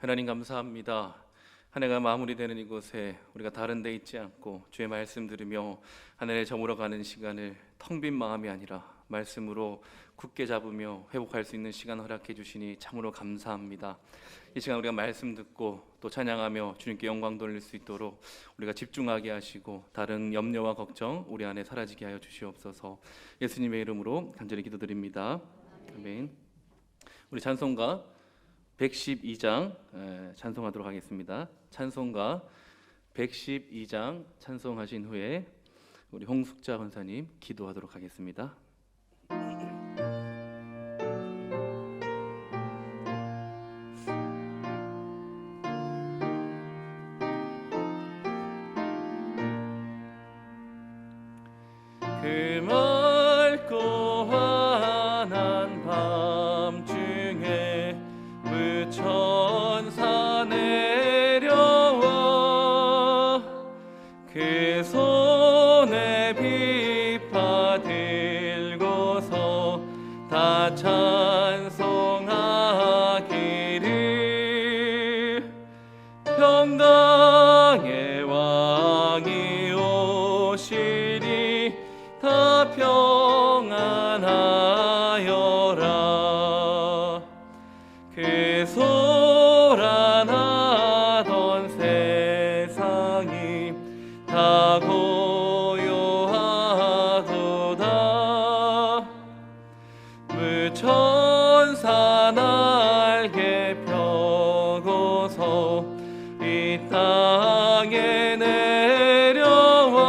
하나님 감사합니다. 한 해가 마무리되는 이곳에 우리가 다른 데 있지 않고 주의 말씀 들으며 하늘에 저물어 가는 시간을 텅 빈 마음이 아니라 말씀으로 굳게 잡으며 회복할 수 있는 시간 허락해 주시니 참으로 감사합니다. 이 시간 우리가 말씀 듣고 또 찬양하며 주님께 영광 돌릴 수 있도록 우리가 집중하게 하시고 다른 염려와 걱정 우리 안에 사라지게 하여 주시옵소서. 예수님의 이름으로 간절히 기도드립니다. 아멘. 우리 찬송가 112장 찬송하도록 하겠습니다. 찬송가 112장 찬송하신 후에 우리 홍숙자 권사님 기도하도록 하겠습니다. 그 맑고 환한 밤중에 천사 내려와 그 손에 비파 들고서 다 찬송하기를 평강의 왕이 오시리 다 평안하여라. 그 소란하던 세상이 다 고요하도다. 무천사 날개 펴고서 이 땅에 내려와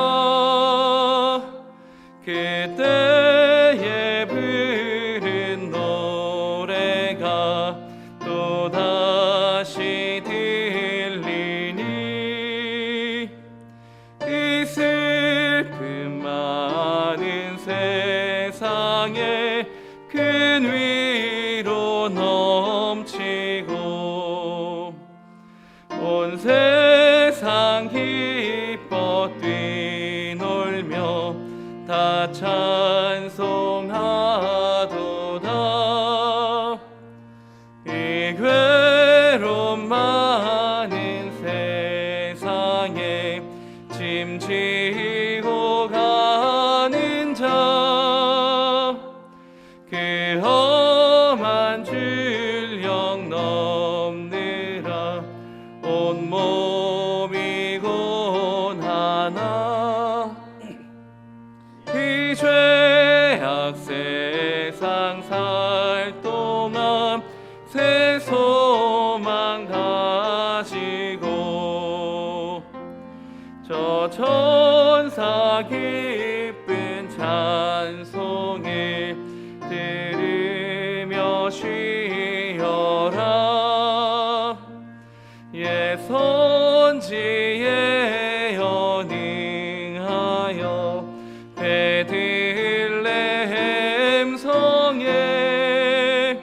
그때에 부른 노래가 또다시 들리니 이 슬픔 많은 세상에 큰 위로 넘치고 온 세상 기뻐 뛰놀며 다 찬송하도다. 이 괴로움 많은 세상에 짐지고 가는 자 그 험한 줄령 넘느라 온몸이 고난하나 이 죄악 세상 살 동안 새 소망 가지고 저 천사 기쁜 찬송을 들으며 쉬어라. 예 선지에 연행하여 베들레헴 성에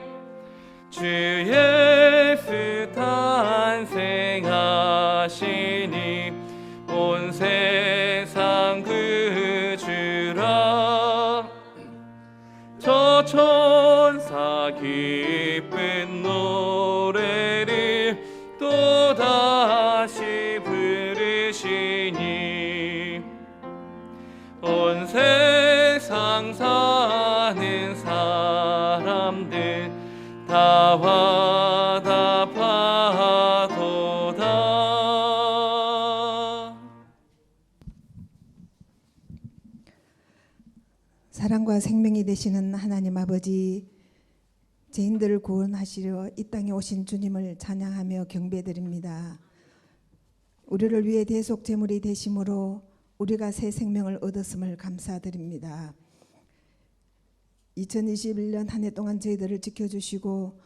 주 예수 탄생하시니 온 세상 구주라. 저 천사 기쁜 노래를 또다시 부르시니 온 세상 사는 사람들 다 화답하도다. 사랑과 생명이 되시는 하나님 아버지, 죄인들을 구원하시려 이 땅에 오신 주님을 찬양하며 경배드립니다. 우리를 위해 대속 제물이 되심으로 우리가 새 생명을 얻었음을 감사드립니다. 2021년 한 해 동안 저희들을 지켜주시고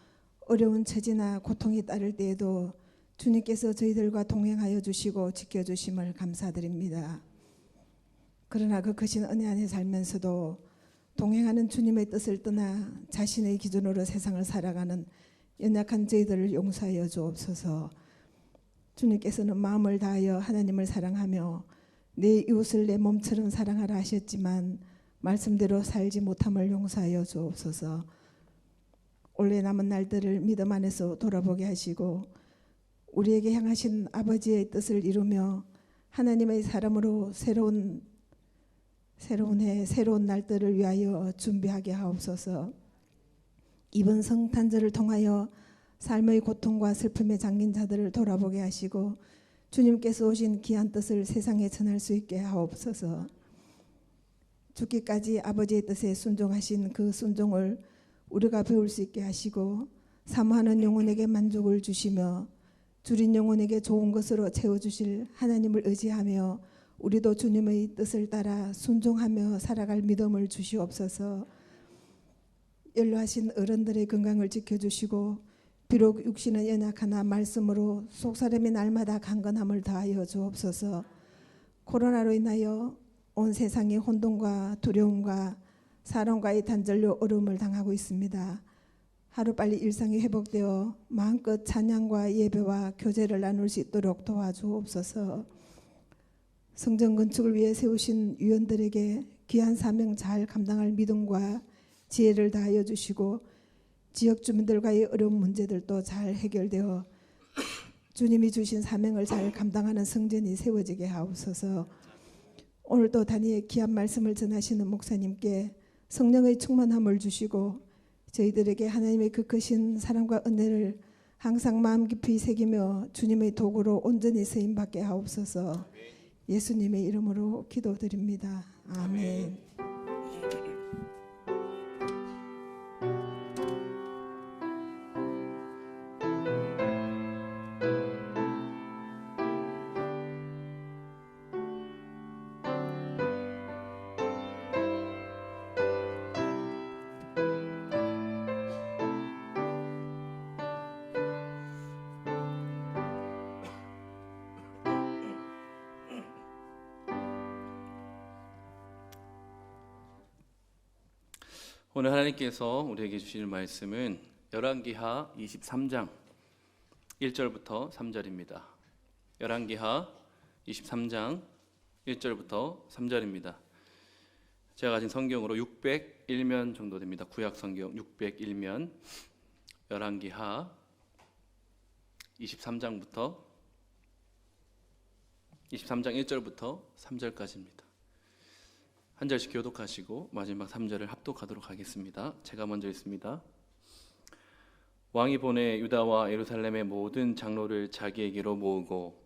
어려운 처지나 고통이 따를 때에도 주님께서 저희들과 동행하여 주시고 지켜주심을 감사드립니다. 그러나 그 크신 은혜 안에 살면서도 동행하는 주님의 뜻을 떠나 자신의 기준으로 세상을 살아가는 연약한 저희들을 용서하여 주옵소서. 주님께서는 마음을 다하여 하나님을 사랑하며 내 이웃을 내 몸처럼 사랑하라 하셨지만 말씀대로 살지 못함을 용서하여 주옵소서. 올해 남은 날들을 믿음 안에서 돌아보게 하시고 우리에게 향하신 아버지의 뜻을 이루며 하나님의 사람으로 새로운 해, 새로운 날들을 위하여 준비하게 하옵소서. 이번 성탄절을 통하여 삶의 고통과 슬픔에 잠긴 자들을 돌아보게 하시고 주님께서 오신 귀한 뜻을 세상에 전할 수 있게 하옵소서. 죽기까지 아버지의 뜻에 순종하신 그 순종을 우리가 배울 수 있게 하시고 사모하는 영혼에게 만족을 주시며 줄인 영혼에게 좋은 것으로 채워주실 하나님을 의지하며 우리도 주님의 뜻을 따라 순종하며 살아갈 믿음을 주시옵소서. 연로하신 어른들의 건강을 지켜주시고 비록 육신은 연약하나 말씀으로 속사람이 날마다 강건함을 더하여 주옵소서. 코로나로 인하여 온 세상이 혼돈과 두려움과 사람과의 단절로 어려움을 당하고 있습니다. 하루빨리 일상이 회복되어 마음껏 찬양과 예배와 교제를 나눌 수 있도록 도와주옵소서. 성전 건축을 위해 세우신 위원들에게 귀한 사명 잘 감당할 믿음과 지혜를 다하여 주시고 지역 주민들과의 어려운 문제들도 잘 해결되어 주님이 주신 사명을 잘 감당하는 성전이 세워지게 하옵소서. 오늘도 단위의 귀한 말씀을 전하시는 목사님께 성령의 충만함을 주시고 저희들에게 하나님의 그 크신 사랑과 은혜를 항상 마음 깊이 새기며 주님의 도구로 온전히 쓰임받게 하옵소서. 예수님의 이름으로 기도드립니다. 아멘. 오늘 하나님께서 우리에게 주시는 말씀은 열왕기하 23장 1절부터 3절입니다. 열왕기하 23장 1절부터 3절입니다. 제가 가진 성경으로 601면 정도 됩니다. 구약 성경 601면 열왕기하 23장 1절부터 3절까지입니다. 한 절씩 교독하시고 마지막 3절을 합독하도록 하겠습니다. 제가 먼저 읽습니다. 왕이 보내 유다와 예루살렘의 모든 장로를 자기에게로 모으고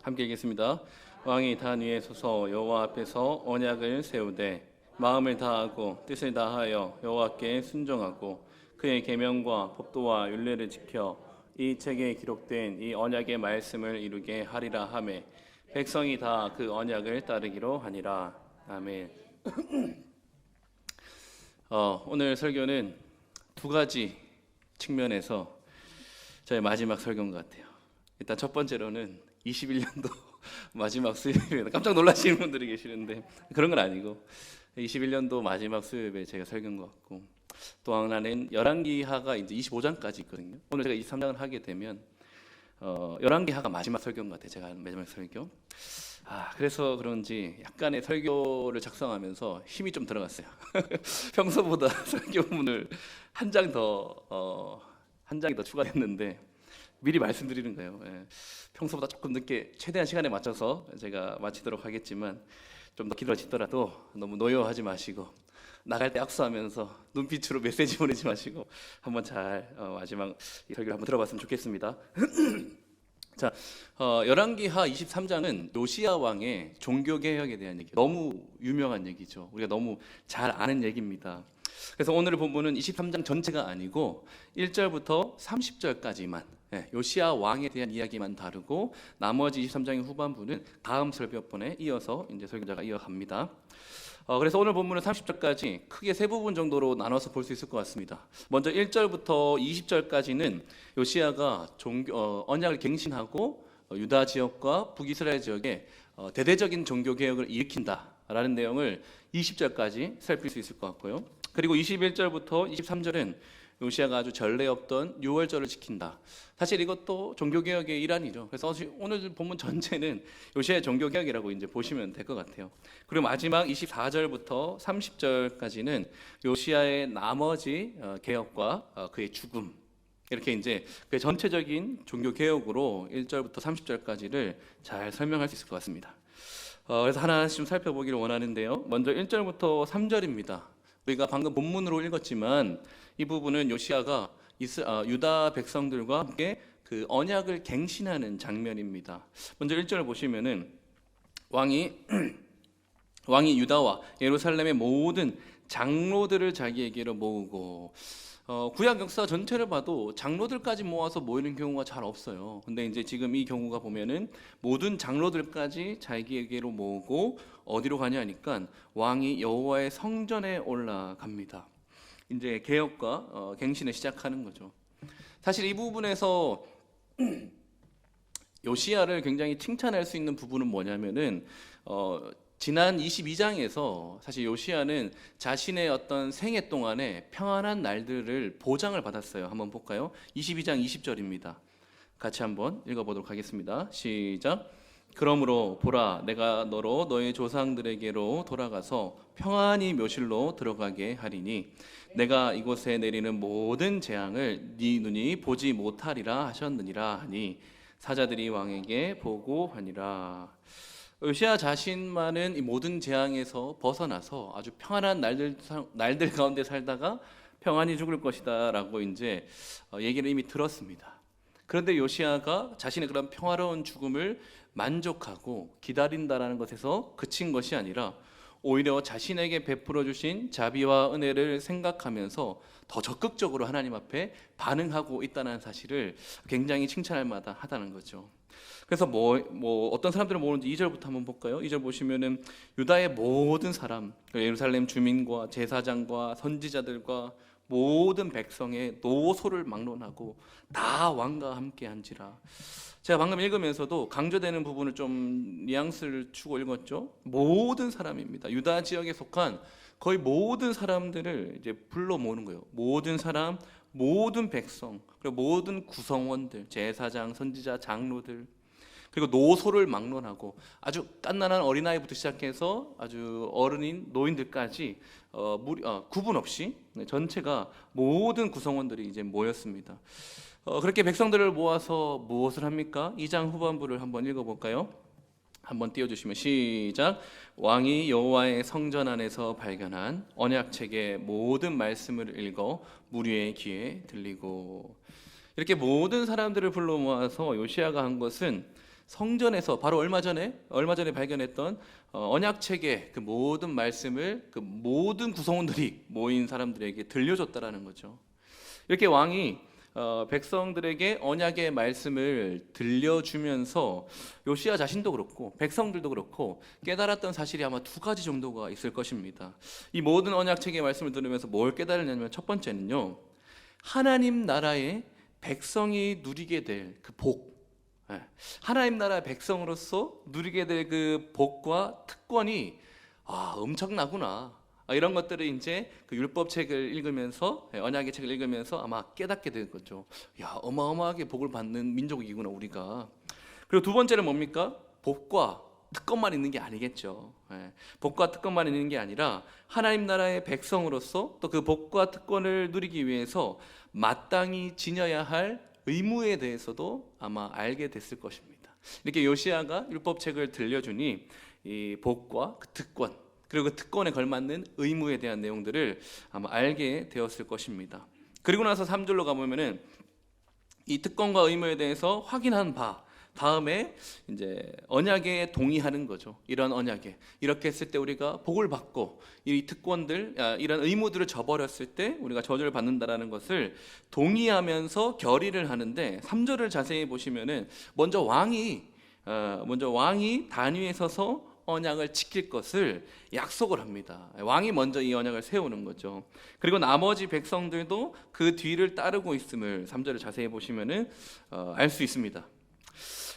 함께 읽겠습니다. 왕이 단 위에 서서 여호와 앞에서 언약을 세우되 마음을 다하고 뜻을 다하여 여호와께 순종하고 그의 계명과 법도와 율례를 지켜 이 책에 기록된 이 언약의 말씀을 이루게 하리라 하매 백성이 다 그 언약을 따르기로 하니라. 아멘. 오늘 설교는 두 가지 측면에서 저의 마지막 설교인 것 같아요. 일단 첫 번째로는 21년도 마지막 수요일에 깜짝 놀라시는 분들이 계시는데 그런 건 아니고 21년도 마지막 수요일에 제가 설교한 것 같고 또 하나는 열왕기하가 이제 25장까지 있거든요. 오늘 제가 23장을 하게 되면 열왕기하가 마지막 설교인 것 같아요. 제가 하는 마지막 설교. 그래서 그런지 약간의 설교를 작성하면서 힘이 좀 들어갔어요. 평소보다 설교문을 한 장이 더 추가됐는데 미리 말씀드리는 거예요. 평소보다 조금 늦게 최대한 시간에 맞춰서 제가 마치도록 하겠지만 좀 더 길어지더라도 너무 노여워하지 마시고 나갈 때 악수하면서 눈빛으로 메시지 보내지 마시고 한번 잘 마지막 이 설교를 한번 들어봤으면 좋겠습니다. 자, 열왕기하 23장은 요시야 왕의 종교개혁에 대한 얘기, 너무 유명한 얘기죠. 우리가 너무 잘 아는 얘기입니다. 그래서 오늘 본문은 23장 전체가 아니고 1절부터 30절까지만 요시야 왕에 대한 이야기만 다루고 나머지 23장의 후반부는 다음 설교번에 이어서 이제 설교자가 이어갑니다. 그래서 오늘 본문은 30절까지 크게 세 부분 정도로 나눠서 볼 수 있을 것 같습니다. 먼저 1절부터 20절까지는 요시야가 언약을 갱신하고 유다 지역과 북이스라엘 지역에 대대적인 종교 개혁을 일으킨다라는 내용을 20절까지 살필 수 있을 것 같고요. 그리고 21절부터 23절은 요시야가 아주 전례 없던 유월절을 지킨다. 사실 이것도 종교개혁의 일환이죠. 그래서 오늘 본문 전체는 요시야의 종교개혁이라고 이제 보시면 될 것 같아요. 그리고 마지막 24절부터 30절까지는 요시야의 나머지 개혁과 그의 죽음, 이렇게 이제 그 전체적인 종교 개혁으로 1절부터 30절까지를 잘 설명할 수 있을 것 같습니다. 그래서 하나씩 좀 살펴보기를 원하는데요. 먼저 1절부터 3절입니다. 우리가 방금 본문으로 읽었지만 이 부분은 요시야가 유다 백성들과 함께 그 언약을 갱신하는 장면입니다. 먼저 1절 보시면은 왕이 유다와 예루살렘의 모든 장로들을 자기에게로 모으고, 구약 역사 전체를 봐도 장로들까지 모아서 모이는 경우가 잘 없어요. 근데 이제 지금 이 경우가 보면은 모든 장로들까지 자기에게로 모으고 어디로 가냐니까 왕이 여호와의 성전에 올라갑니다. 이제 개혁과 갱신을 시작하는 거죠. 사실 이 부분에서 요시야를 굉장히 칭찬할 수 있는 부분은 뭐냐면은 지난 22장에서 사실 요시야는 자신의 어떤 생애 동안에 평안한 날들을 보장을 받았어요. 한번 볼까요? 22장 20절입니다. 같이 한번 읽어보도록 하겠습니다. 시작. 그러므로 보라, 내가 너로 너의 조상들에게로 돌아가서 평안히 묘실로 들어가게 하리니 내가 이곳에 내리는 모든 재앙을 네 눈이 보지 못하리라 하셨느니라 하니 사자들이 왕에게 보고하니라. 요시야 자신만은 이 모든 재앙에서 벗어나서 아주 평안한 날들 가운데 살다가 평안히 죽을 것이다 라고 이제 얘기를 이미 들었습니다. 그런데 요시야가 자신의 그런 평화로운 죽음을 만족하고 기다린다라는 것에서 그친 것이 아니라 오히려 자신에게 베풀어 주신 자비와 은혜를 생각하면서 더 적극적으로 하나님 앞에 반응하고 있다는 사실을 굉장히 칭찬할 만하다는 거죠. 그래서 어떤 사람들을 모으는지 2절부터 한번 볼까요? 2절 보시면은 유다의 모든 사람, 예루살렘 주민과 제사장과 선지자들과 모든 백성의 노소를 막론하고 다 왕과 함께 한지라. 제가 방금 읽으면서도 강조되는 부분을 좀 뉘앙스를 주고 읽었죠. 모든 사람입니다. 유다 지역에 속한 거의 모든 사람들을 이제 불러 모으는 거예요. 모든 사람, 모든 백성, 그리고 모든 구성원들, 제사장, 선지자, 장로들, 그리고 노소를 막론하고 아주 갓난한 어린아이부터 시작해서 아주 어른인 노인들까지 구분 없이 전체가 모든 구성원들이 이제 모였습니다. 그렇게 백성들을 모아서 무엇을 합니까? 2장 후반부를 한번 읽어볼까요? 한번 띄워주시면 시작. 왕이 여호와의 성전 안에서 발견한 언약책의 모든 말씀을 읽어 무리의 귀에 들리고. 이렇게 모든 사람들을 불러 모아서 요시야가 한 것은 성전에서 바로 얼마 전에 발견했던 언약책의 그 모든 말씀을 그 모든 구성원들이 모인 사람들에게 들려줬다라는 거죠. 이렇게 왕이 백성들에게 언약의 말씀을 들려주면서 요시야 자신도 그렇고 백성들도 그렇고 깨달았던 사실이 아마 두 가지 정도가 있을 것입니다. 이 모든 언약책의 말씀을 들으면서 뭘 깨달았냐면 첫 번째는요, 하나님 나라의 백성이 누리게 될 그 복, 하나님 나라의 백성으로서 누리게 될 그 복과 특권이 엄청나구나. 이런 것들을 이제 그 율법책을 읽으면서, 언약의 책을 읽으면서 아마 깨닫게 될 거죠. 야, 어마어마하게 복을 받는 민족이구나 우리가. 그리고 두 번째는 뭡니까? 복과 특권만 있는 게 아니겠죠. 복과 특권만 있는 게 아니라 하나님 나라의 백성으로서 또 그 복과 특권을 누리기 위해서 마땅히 지녀야 할 의무에 대해서도 아마 알게 됐을 것입니다. 이렇게 요시야가 율법책을 들려주니 이 복과 그 특권, 그리고 그 특권에 걸맞는 의무에 대한 내용들을 아마 알게 되었을 것입니다. 그리고 나서 3절로 가보면은 이 특권과 의무에 대해서 확인한 바 다음에 이제 언약에 동의하는 거죠. 이런 언약에 이렇게 했을 때 우리가 복을 받고 이 특권들, 이런 의무들을 저버렸을 때 우리가 저주를 받는다라는 것을 동의하면서 결의를 하는데 3절을 자세히 보시면은 먼저 왕이 단위에 서서 언약을 지킬 것을 약속을 합니다. 왕이 먼저 이 언약을 세우는 거죠. 그리고 나머지 백성들도 그 뒤를 따르고 있음을 3절을 자세히 보시면은 알 수 있습니다.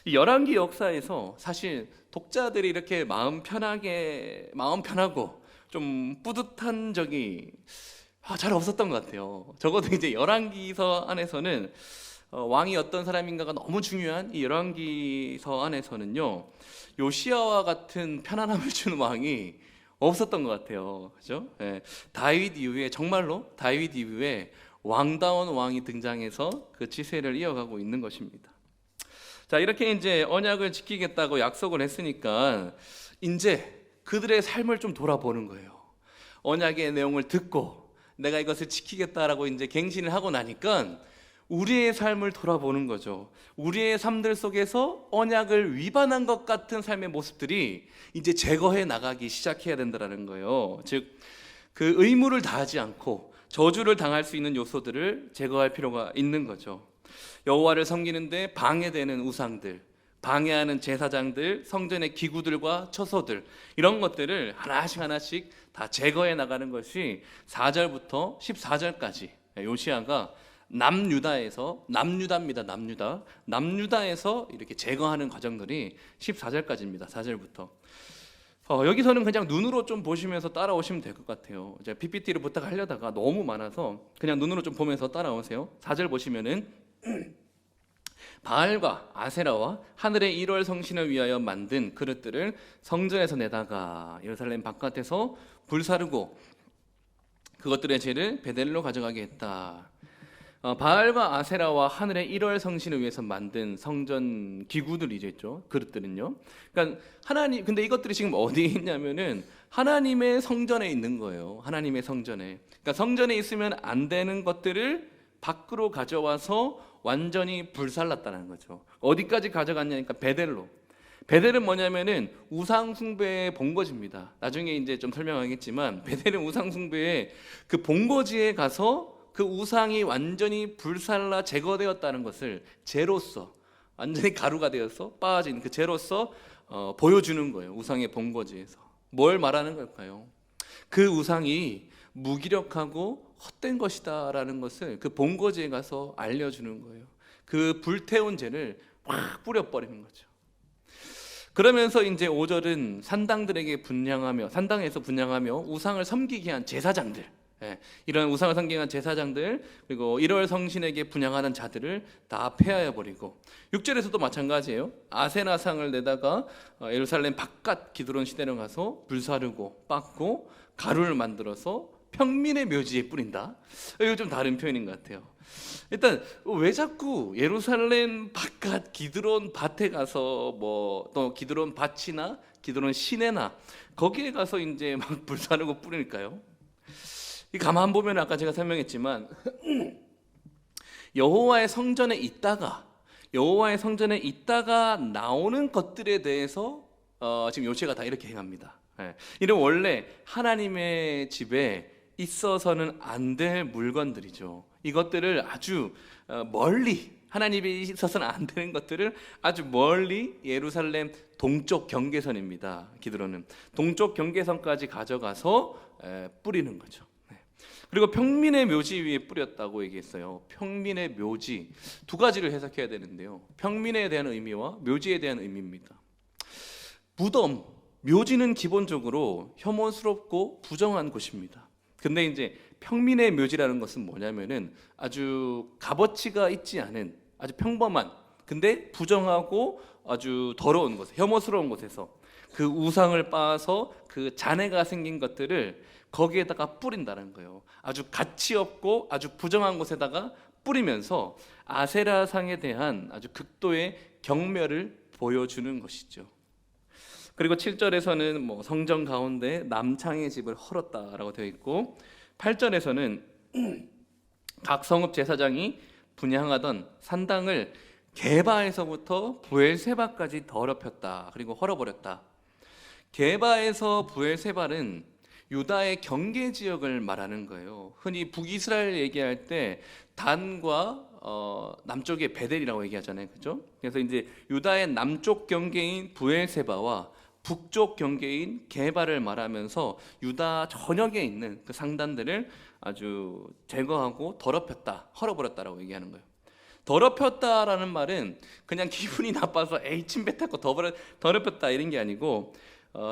이 열왕기 역사에서 사실 독자들이 이렇게 마음 편하고 좀 뿌듯한 적이 잘 없었던 것 같아요. 적어도 이제 열왕기서 안에서는 왕이 어떤 사람인가가 너무 중요한 이 열왕기서 안에서는요, 요시야와 같은 편안함을 주는 왕이 없었던 것 같아요. 그죠? 예, 다윗 이후에, 정말로 다윗 이후에 왕다운 왕이 등장해서 그 치세를 이어가고 있는 것입니다. 자, 이렇게 이제 언약을 지키겠다고 약속을 했으니까 이제 그들의 삶을 좀 돌아보는 거예요. 언약의 내용을 듣고 내가 이것을 지키겠다라고 이제 갱신을 하고 나니까 우리의 삶을 돌아보는 거죠. 우리의 삶들 속에서 언약을 위반한 것 같은 삶의 모습들이 이제 제거해 나가기 시작해야 된다는 거예요. 즉, 그 의무를 다하지 않고 저주를 당할 수 있는 요소들을 제거할 필요가 있는 거죠. 여호와를 섬기는데 방해되는 우상들, 방해하는 제사장들, 성전의 기구들과 처소들, 이런 것들을 하나씩 다 제거해 나가는 것이 4절부터 14절까지 요시야가 남유다에서, 남유다에서 이렇게 제거하는 과정들이 14절까지입니다. 4절부터. 여기서는 그냥 눈으로 좀 보시면서 따라오시면 될 것 같아요. 제가 PPT를 부탁하려다가 너무 많아서 그냥 눈으로 좀 보면서 따라오세요. 4절 보시면은 바알과 아세라와 하늘의 1월 성신을 위하여 만든 그릇들을 성전에서 내다가 예루살렘 바깥에서 불사르고 그것들의 죄를 베델로 가져가게 했다. 바알과 아세라와 하늘의 1월 성신을 위해서 만든 성전 기구들이죠. 그릇들은요. 그러니까 하나님, 근데 이것들이 지금 어디에 있냐면은 하나님의 성전에 있는 거예요. 하나님의 성전에. 그러니까 성전에 있으면 안 되는 것들을 밖으로 가져와서 완전히 불살랐다는 거죠. 어디까지 가져갔냐니까 베델로. 베델은 뭐냐면은 우상 숭배의 본거지입니다. 나중에 이제 좀 설명하겠지만 베델은 우상 숭배의 그 본거지에 가서 그 우상이 완전히 불살라 제거되었다는 것을 죄로서, 완전히 가루가 되어서 빠진 그 죄로서 보여주는 거예요. 우상의 본거지에서. 뭘 말하는 걸까요? 그 우상이 무기력하고 헛된 것이다라는 것을 그 본거지에 가서 알려주는 거예요. 그 불태운 죄를 확 뿌려버리는 거죠. 그러면서 이제 5절은 산당들에게 산당에서 분향하며 우상을 섬기게 한 제사장들, 이런 우상을 섬기게 한 제사장들, 그리고 1월 성신에게 분향하는 자들을 다 폐하여 버리고, 6절에서도 마찬가지예요. 아세나상을 내다가 예루살렘 바깥 기드론 시내로 가서 불사르고 빻고 가루를 만들어서 평민의 묘지에 뿌린다. 이거 좀 다른 표현인 것 같아요. 일단 왜 자꾸 예루살렘 바깥 기드론 밭에 가서 또 기드론 밭이나 기드론 시내나 거기에 가서 이제 막 불사르고 뿌릴까요? 이 가만 보면 아까 제가 설명했지만 여호와의 성전에 있다가 나오는 것들에 대해서 지금 요시야가 다 이렇게 행합니다. 이는 원래 하나님의 집에 있어서는 안 될 물건들이죠. 이것들을 아주 멀리, 하나님이 있어서는 안 되는 것들을 아주 멀리 예루살렘 동쪽 경계선입니다. 기드론은 동쪽 경계선까지 가져가서 뿌리는 거죠. 그리고 평민의 묘지 위에 뿌렸다고 얘기했어요. 평민의 묘지, 두 가지를 해석해야 되는데요. 평민에 대한 의미와 묘지에 대한 의미입니다. 무덤, 묘지는 기본적으로 혐오스럽고 부정한 곳입니다. 근데 이제 평민의 묘지라는 것은 뭐냐면은 아주 값어치가 있지 않은 아주 평범한, 근데 부정하고 아주 더러운 곳, 혐오스러운 곳에서 그 우상을 빻아서 그 잔해가 생긴 것들을 거기에다가 뿌린다는 거예요. 아주 가치 없고 아주 부정한 곳에다가 뿌리면서 아세라상에 대한 아주 극도의 경멸을 보여주는 것이죠. 그리고 7절에서는 성전 가운데 남창의 집을 헐었다라고 되어 있고, 8절에서는 각 성읍 제사장이 분향하던 산당을 게바에서부터 부엘세바까지 더럽혔다. 그리고 헐어버렸다. 게바에서 부엘세바는 유다의 경계 지역을 말하는 거예요. 흔히 북이스라엘 얘기할 때 단과 남쪽의 베델이라고 얘기하잖아요, 그렇죠? 그래서 이제 유다의 남쪽 경계인 부엘세바와 북쪽 경계인 게바를 말하면서 유다 전역에 있는 그 상단들을 아주 제거하고 더럽혔다, 헐어버렸다라고 얘기하는 거예요. 더럽혔다라는 말은 그냥 기분이 나빠서 에이 침뱉었고 더럽혔다 이런 게 아니고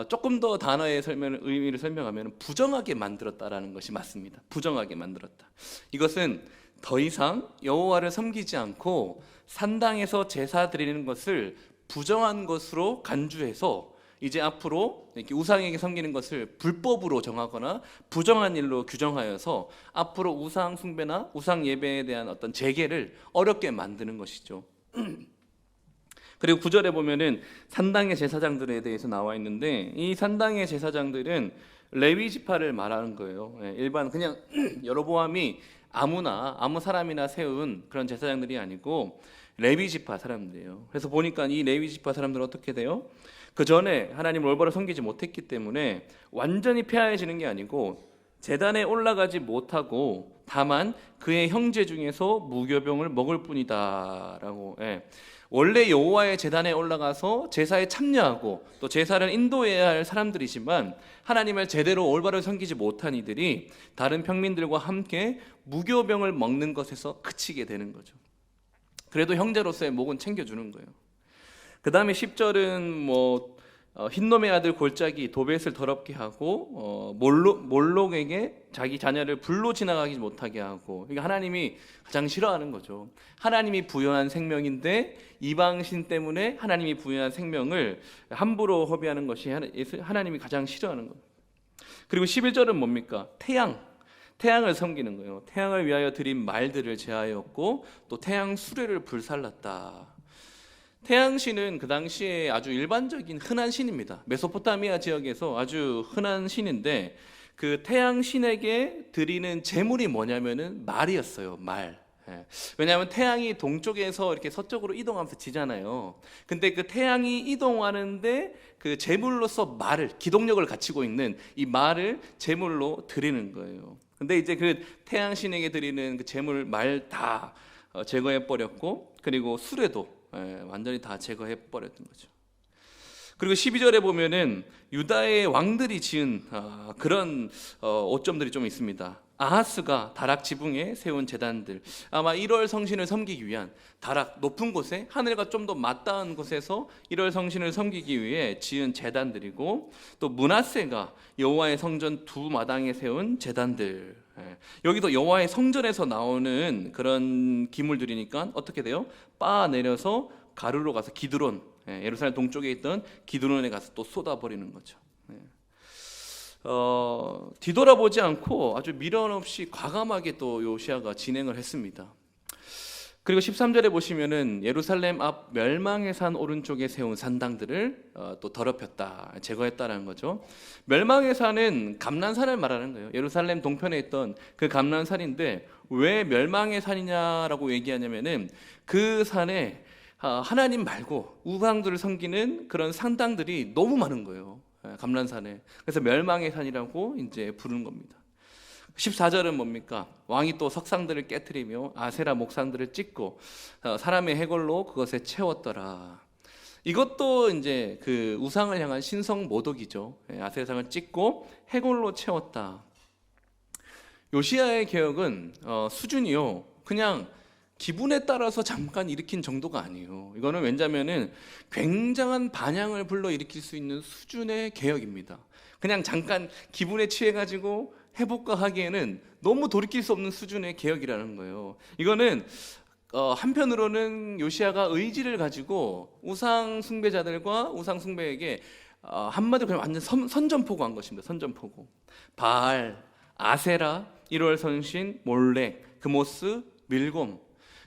조금 더 단어의 의미를 설명하면 부정하게 만들었다라는 것이 맞습니다. 부정하게 만들었다. 이것은 더 이상 여호와를 섬기지 않고 산당에서 제사 드리는 것을 부정한 것으로 간주해서 이제 앞으로 이렇게 우상에게 섬기는 것을 불법으로 정하거나 부정한 일로 규정하여서 앞으로 우상 숭배나 우상 예배에 대한 어떤 재개를 어렵게 만드는 것이죠. 그리고 9절에 보면은 산당의 제사장들에 대해서 나와 있는데, 이 산당의 제사장들은 레위 지파를 말하는 거예요. 일반 그냥 여로보암이 아무 사람이나 세운 그런 제사장들이 아니고 레위 지파 사람들이에요. 그래서 보니까 이 레위 지파 사람들은 어떻게 돼요? 그 전에 하나님을 올바로 섬기지 못했기 때문에 완전히 폐하해지는 게 아니고 제단에 올라가지 못하고 다만 그의 형제 중에서 무교병을 먹을 뿐이다라고. 원래 여호와의 제단에 올라가서 제사에 참여하고 또 제사를 인도해야 할 사람들이지만 하나님을 제대로 올바로 섬기지 못한 이들이 다른 평민들과 함께 무교병을 먹는 것에서 그치게 되는 거죠. 그래도 형제로서의 목은 챙겨주는 거예요. 그 다음에 10절은 흰놈의 아들 골짜기 도벳을 더럽게 하고 몰록에게 자기 자녀를 불로 지나가지 못하게 하고, 이게 하나님이 가장 싫어하는 거죠. 하나님이 부여한 생명인데 이방신 때문에 하나님이 부여한 생명을 함부로 허비하는 것이 하나님이 가장 싫어하는 거예요. 그리고 11절은 뭡니까? 태양을 섬기는 거예요. 태양을 위하여 드린 말들을 제하였고 또 태양 수레를 불살랐다. 태양신은 그 당시에 아주 일반적인 흔한 신입니다. 메소포타미아 지역에서 아주 흔한 신인데, 그 태양신에게 드리는 제물이 뭐냐면은 말이었어요. 말. 왜냐하면 태양이 동쪽에서 이렇게 서쪽으로 이동하면서 지잖아요. 근데 그 태양이 이동하는데 그 제물로서 말을, 기동력을 갖추고 있는 이 말을 제물로 드리는 거예요. 근데 이제 그 태양신에게 드리는 그 제물 말 다 제거해 버렸고, 그리고 수레도 완전히 다 제거해 버렸던 거죠. 그리고 12절에 보면은 유다의 왕들이 지은 그런 오점들이 좀 있습니다. 아하스가 다락 지붕에 세운 제단들, 아마 1월 성신을 섬기기 위한 다락 높은 곳에, 하늘과 좀 더 맞닿은 곳에서 1월 성신을 섬기기 위해 지은 제단들이고, 또 므낫세가 여호와의 성전 두 마당에 세운 제단들. 여기도 여호와의 성전에서 나오는 그런 기물들이니까 어떻게 돼요? 빻아 내려서 가르로 가서 기드론, 예루살렘 동쪽에 있던 기드론에 가서 또 쏟아버리는 거죠. 뒤돌아보지 않고 아주 미련 없이 과감하게 또 요시야가 진행을 했습니다. 그리고 13절에 보시면은 예루살렘 앞 멸망의 산 오른쪽에 세운 산당들을 또 더럽혔다, 제거했다라는 거죠. 멸망의 산은 감난산을 말하는 거예요. 예루살렘 동편에 있던 그 감난산인데, 왜 멸망의 산이냐라고 얘기하냐면은 그 산에 하나님 말고 우상들을 섬기는 그런 산당들이 너무 많은 거예요. 감난산에. 그래서 멸망의 산이라고 이제 부르는 겁니다. 14절은 뭡니까? 왕이 또 석상들을 깨트리며 아세라 목상들을 찍고 사람의 해골로 그것에 채웠더라. 이것도 이제 그 우상을 향한 신성 모독이죠. 아세라상을 찍고 해골로 채웠다. 요시야의 개혁은 수준이요, 그냥 기분에 따라서 잠깐 일으킨 정도가 아니에요. 이거는 왜냐면은 굉장한 반향을 불러일으킬 수 있는 수준의 개혁입니다. 그냥 잠깐 기분에 취해가지고 해볼까 하기에는 너무 돌이킬 수 없는 수준의 개혁이라는 거예요. 이거는 한편으로는 요시야가 의지를 가지고 우상 숭배자들과 우상 숭배에게 한마디로 그냥 완전 선전포고 한 것입니다. 선전포고. 바알, 아세라, 1월 선신, 몰렉, 그모스, 밀곰.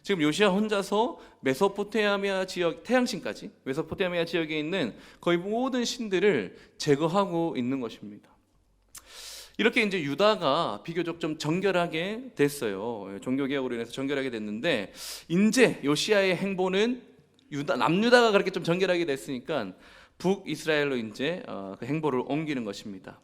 지금 요시야 혼자서 메소포타미아 지역, 태양신까지 메소포타미아 지역에 있는 거의 모든 신들을 제거하고 있는 것입니다. 이렇게 이제 유다가 비교적 좀 정결하게 됐어요. 종교개혁으로 인해서 정결하게 됐는데, 이제 요시야의 행보는 남유다가 그렇게 좀 정결하게 됐으니까 북이스라엘로 이제 그 행보를 옮기는 것입니다.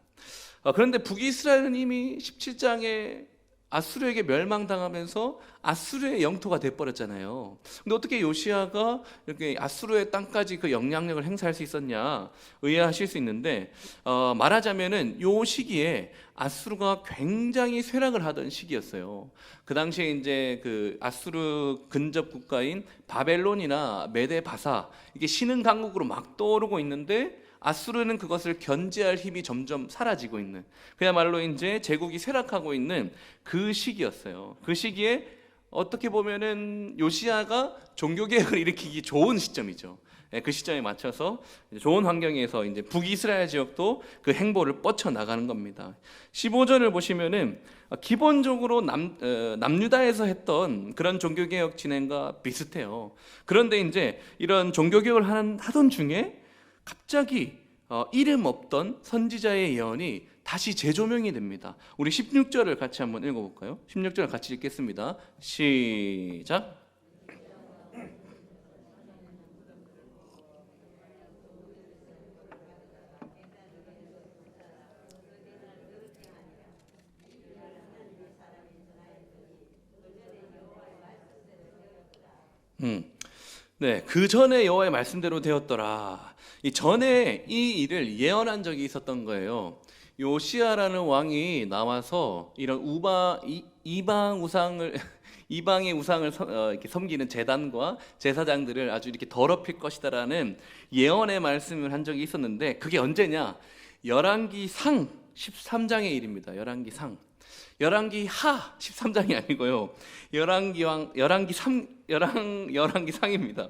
그런데 북이스라엘은 이미 17장에 아수르에게 멸망당하면서 아수르의 영토가 돼버렸잖아요. 근데 어떻게 요시야가 이렇게 아수르의 땅까지 그 영향력을 행사할 수 있었냐 의아하실 수 있는데, 말하자면은 요 시기에 아수르가 굉장히 쇠락을 하던 시기였어요. 그 당시에 이제 그 아수르 근접 국가인 바벨론이나 메데 바사, 이게 신흥 강국으로 막 떠오르고 있는데 아수르는 그것을 견제할 힘이 점점 사라지고 있는, 그야말로 이제 제국이 쇠락하고 있는 그 시기였어요. 그 시기에 어떻게 보면은 요시야가 종교개혁을 일으키기 좋은 시점이죠. 그 시점에 맞춰서 좋은 환경에서 이제 북이스라엘 지역도 그 행보를 뻗쳐 나가는 겁니다. 15절을 보시면은 기본적으로 남유다에서 했던 그런 종교개혁 진행과 비슷해요. 그런데 이제 이런 종교개혁을 하던 중에 갑자기 이름 없던 선지자의 예언이 다시 재조명이 됩니다. 우리 16절을 같이 한번 읽어볼까요? 16절을 같이 읽겠습니다. 시작. 네, 그 전에 여호와의 말씀대로 되었더라. 이 전에 이 일을 예언한 적이 있었던 거예요. 요시아라는 왕이 나와서 이런 이방 우상을 이방의 우상을 이렇게 섬기는 제단과 제사장들을 아주 이렇게 더럽힐 것이다라는 예언의 말씀을 한 적이 있었는데, 그게 언제냐? 열왕기상 13장의 일입니다. 열왕기상. 열왕기하 13장이 아니고요. 열왕기상입니다.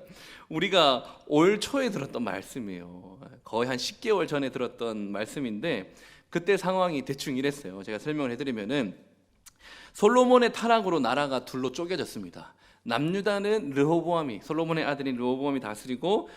우리가 올 초에 들었던 말씀이에요. 거의 한 10개월 전에 들었던 말씀인데, 그때 상황이 대충 이랬어요. 제가 설명을 해드리면은, 솔로몬의 타락으로 나라가 둘로 쪼개졌습니다. 남유다는 솔로몬의 아들인 르호보암이 다스리고,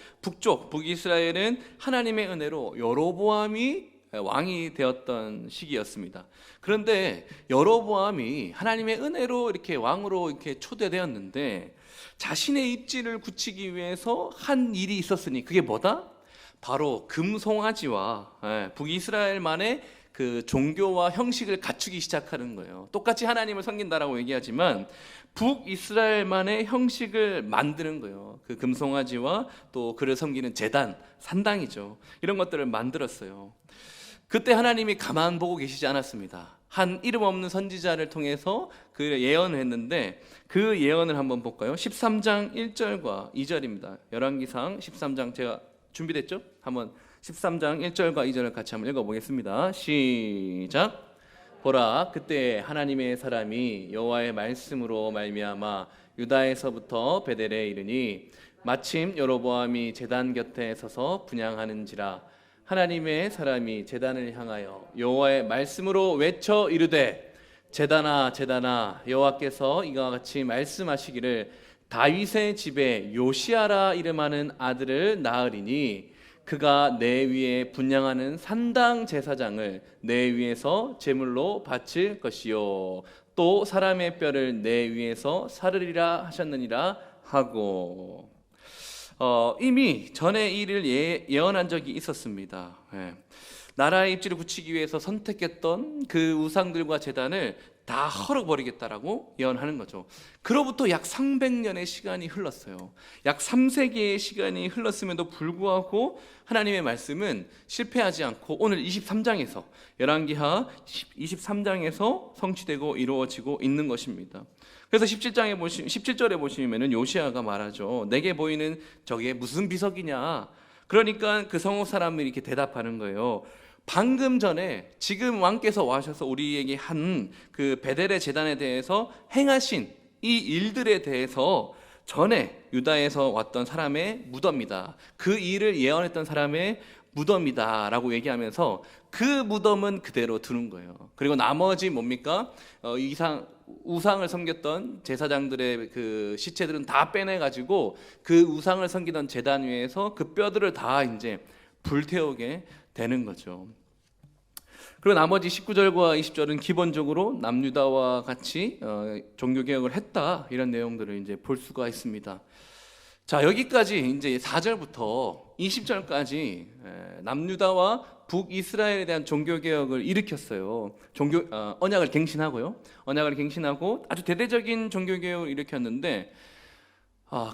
북이스라엘은 하나님의 은혜로 여로보암이 왕이 되었던 시기였습니다. 그런데 여로보암이 하나님의 은혜로 이렇게 왕으로 이렇게 초대되었는데, 자신의 입지를 굳히기 위해서 한 일이 있었으니 그게 뭐다? 바로 금송아지와 북이스라엘만의 그 종교와 형식을 갖추기 시작하는 거예요. 똑같이 하나님을 섬긴다라고 얘기하지만 북이스라엘만의 형식을 만드는 거예요. 그 금송아지와 또 그를 섬기는 제단, 산당이죠. 이런 것들을 만들었어요. 그때 하나님이 가만 보고 계시지 않았습니다. 한 이름 없는 선지자를 통해서 그 예언을 했는데, 그 예언을 한번 볼까요? 13장 1절과 2절입니다. 열왕기상 13장, 제가 준비됐죠? 한번 13장 1절과 2절을 같이 한번 읽어보겠습니다. 시작. 보라, 그때 하나님의 사람이 여호와의 말씀으로 말미암아 유다에서부터 베델에 이르니, 마침 여로보암이 제단 곁에 서서 분향하는지라. 하나님의 사람이 제단을 향하여 여호와의 말씀으로 외쳐 이르되, 제단아 제단아, 여호와께서 이와 같이 말씀하시기를 다윗의 집에 요시아라 이름하는 아들을 낳으리니 그가 내 위에 분향하는 산당 제사장을 내 위에서 제물로 바칠 것이요 또 사람의 뼈를 내 위에서 사르리라 하셨느니라 하고, 이미 전에 이를 예언한 적이 있었습니다. 나라의 입지를 굳히기 위해서 선택했던 그 우상들과 제단을 다 헐어버리겠다라고 예언하는 거죠. 그로부터 약 300년의 시간이 흘렀어요. 약 3세기의 시간이 흘렀음에도 불구하고 하나님의 말씀은 실패하지 않고 오늘 23장에서, 열왕기하 23장에서 성취되고 이루어지고 있는 것입니다. 그래서 17절에 보시면은 요시아가 말하죠. 내게 보이는 저게 무슨 비석이냐. 그러니까 그 성읍 사람들이 이렇게 대답하는 거예요. 방금 전에 지금 왕께서 와셔서 우리에게 한 그 베델의 제단에 대해서 행하신 이 일들에 대해서 전에 유다에서 왔던 사람의 무덤이다. 그 일을 예언했던 사람의 무덤이다라고 얘기하면서 그 무덤은 그대로 두는 거예요. 그리고 나머지 뭡니까? 우상을 섬겼던 제사장들의 그 시체들은 다 빼내가지고 그 우상을 섬기던 제단 위에서 그 뼈들을 다 이제 불태우게 되는 거죠. 그리고 나머지 19절과 20절은 기본적으로 남유다와 같이 종교개혁을 했다, 이런 내용들을 이제 볼 수가 있습니다. 자, 여기까지 이제 4절부터 20절까지 남유다와 북이스라엘에 대한 종교개혁을 일으켰어요. 언약을 갱신하고 아주 대대적인 종교개혁을 일으켰는데,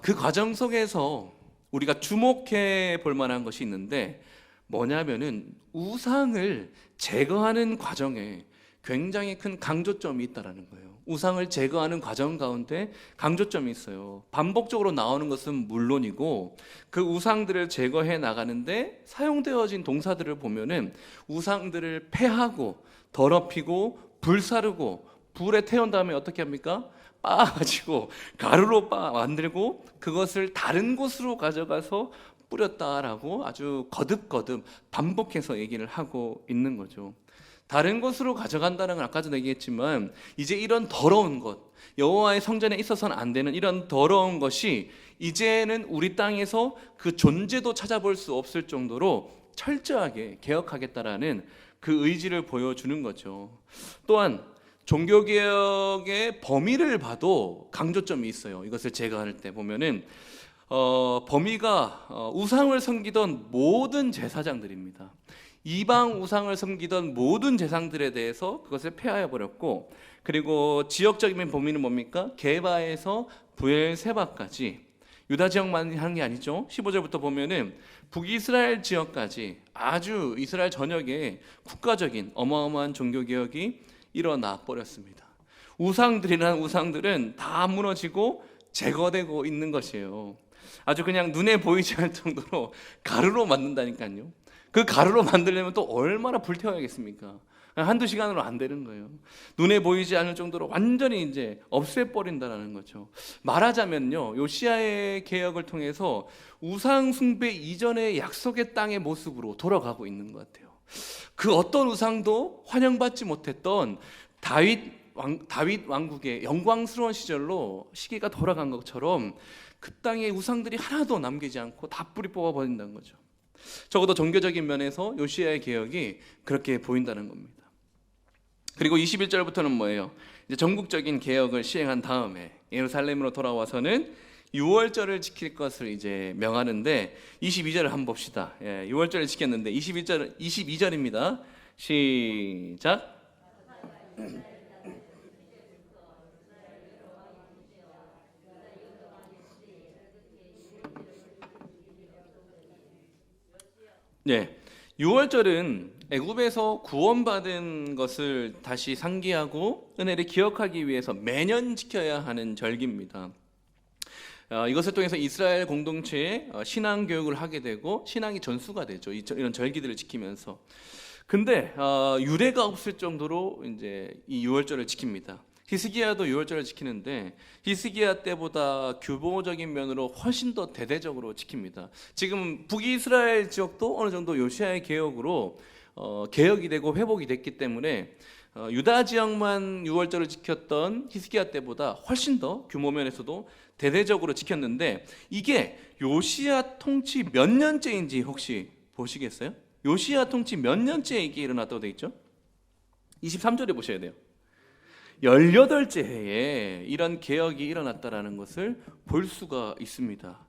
그 과정 속에서 우리가 주목해 볼 만한 것이 있는데, 뭐냐면은 우상을 제거하는 과정에 굉장히 큰 강조점이 있다라는 거예요. 우상을 제거하는 과정 가운데 강조점이 있어요. 반복적으로 나오는 것은 물론이고 그 우상들을 제거해 나가는데 사용되어진 동사들을 보면은 우상들을 패하고 더럽히고 불사르고 불에 태운 다음에 어떻게 합니까? 빻아가지고 가루로 만들고 그것을 다른 곳으로 가져가서 뿌렸다라고 아주 거듭거듭 반복해서 얘기를 하고 있는 거죠. 다른 곳으로 가져간다는 건 아까 전에 얘기했지만 이제 이런 더러운 것, 여호와의 성전에 있어서는 안 되는 이런 더러운 것이 이제는 우리 땅에서 그 존재도 찾아볼 수 없을 정도로 철저하게 개혁하겠다라는 그 의지를 보여주는 거죠. 또한 종교개혁의 범위를 봐도 강조점이 있어요. 이것을 제거할 때 보면은 범위가 우상을 섬기던 모든 제사장들입니다. 이방 우상을 섬기던 모든 제사장들에 대해서 그것을 폐하해 버렸고, 그리고 지역적인 범위는 뭡니까? 게바에서 브엘세바까지, 유다 지역만 하는 게 아니죠. 15절부터 보면은 북이스라엘 지역까지 아주 이스라엘 전역에 국가적인 어마어마한 종교개혁이 일어나 버렸습니다. 우상들이란 우상들은 다 무너지고 제거되고 있는 것이에요. 아주 그냥 눈에 보이지 않을 정도로 가루로 만든다니까요. 그 가루로 만들려면 또 얼마나 불태워야겠습니까? 한두 시간으로 안 되는 거예요. 눈에 보이지 않을 정도로 완전히 이제 없애버린다는 거죠. 말하자면요, 요시야의 개혁을 통해서 우상 숭배 이전의 약속의 땅의 모습으로 돌아가고 있는 것 같아요. 그 어떤 우상도 환영받지 못했던 다윗 왕국의 영광스러운 시기가 돌아간 것처럼 그 땅의 우상들이 하나도 남기지 않고 다 뿌리 뽑아버린다는 거죠. 적어도 종교적인 면에서 요시야의 개혁이 그렇게 보인다는 겁니다. 그리고 21절부터는 뭐예요? 이제 전국적인 개혁을 시행한 다음에 예루살렘으로 돌아와서는 유월절을 지킬 것을 이제 명하는데 22절을 한번 봅시다. 6월절을 지켰는데 22절입니다. 시작. 네, 6월절은 애굽에서 구원받은 것을 다시 상기하고 은혜를 기억하기 위해서 매년 지켜야 하는 절기입니다. 이것을 통해서 이스라엘 공동체에 신앙 교육을 하게 되고 신앙이 전수가 되죠. 이런 절기들을 지키면서. 근데 유례가 없을 정도로 이제 이 6월절을 지킵니다. 히스기야도 6월절을 지키는데 히스기야 때보다 규모적인 면으로 훨씬 더 대대적으로 지킵니다. 지금 북이스라엘 지역도 어느 정도 요시야의 개혁으로 개혁이 되고 회복이 됐기 때문에 유다 지역만 6월절을 지켰던 히스기야 때보다 훨씬 더 규모 면에서도 대대적으로 지켰는데 이게 요시야 통치 몇 년째인지 혹시 보시겠어요? 요시야 통치 몇 년째에 이게 일어났다고 되어 있죠? 23절에 보셔야 돼요. 18째 해에 이런 개혁이 일어났다라는 것을 볼 수가 있습니다.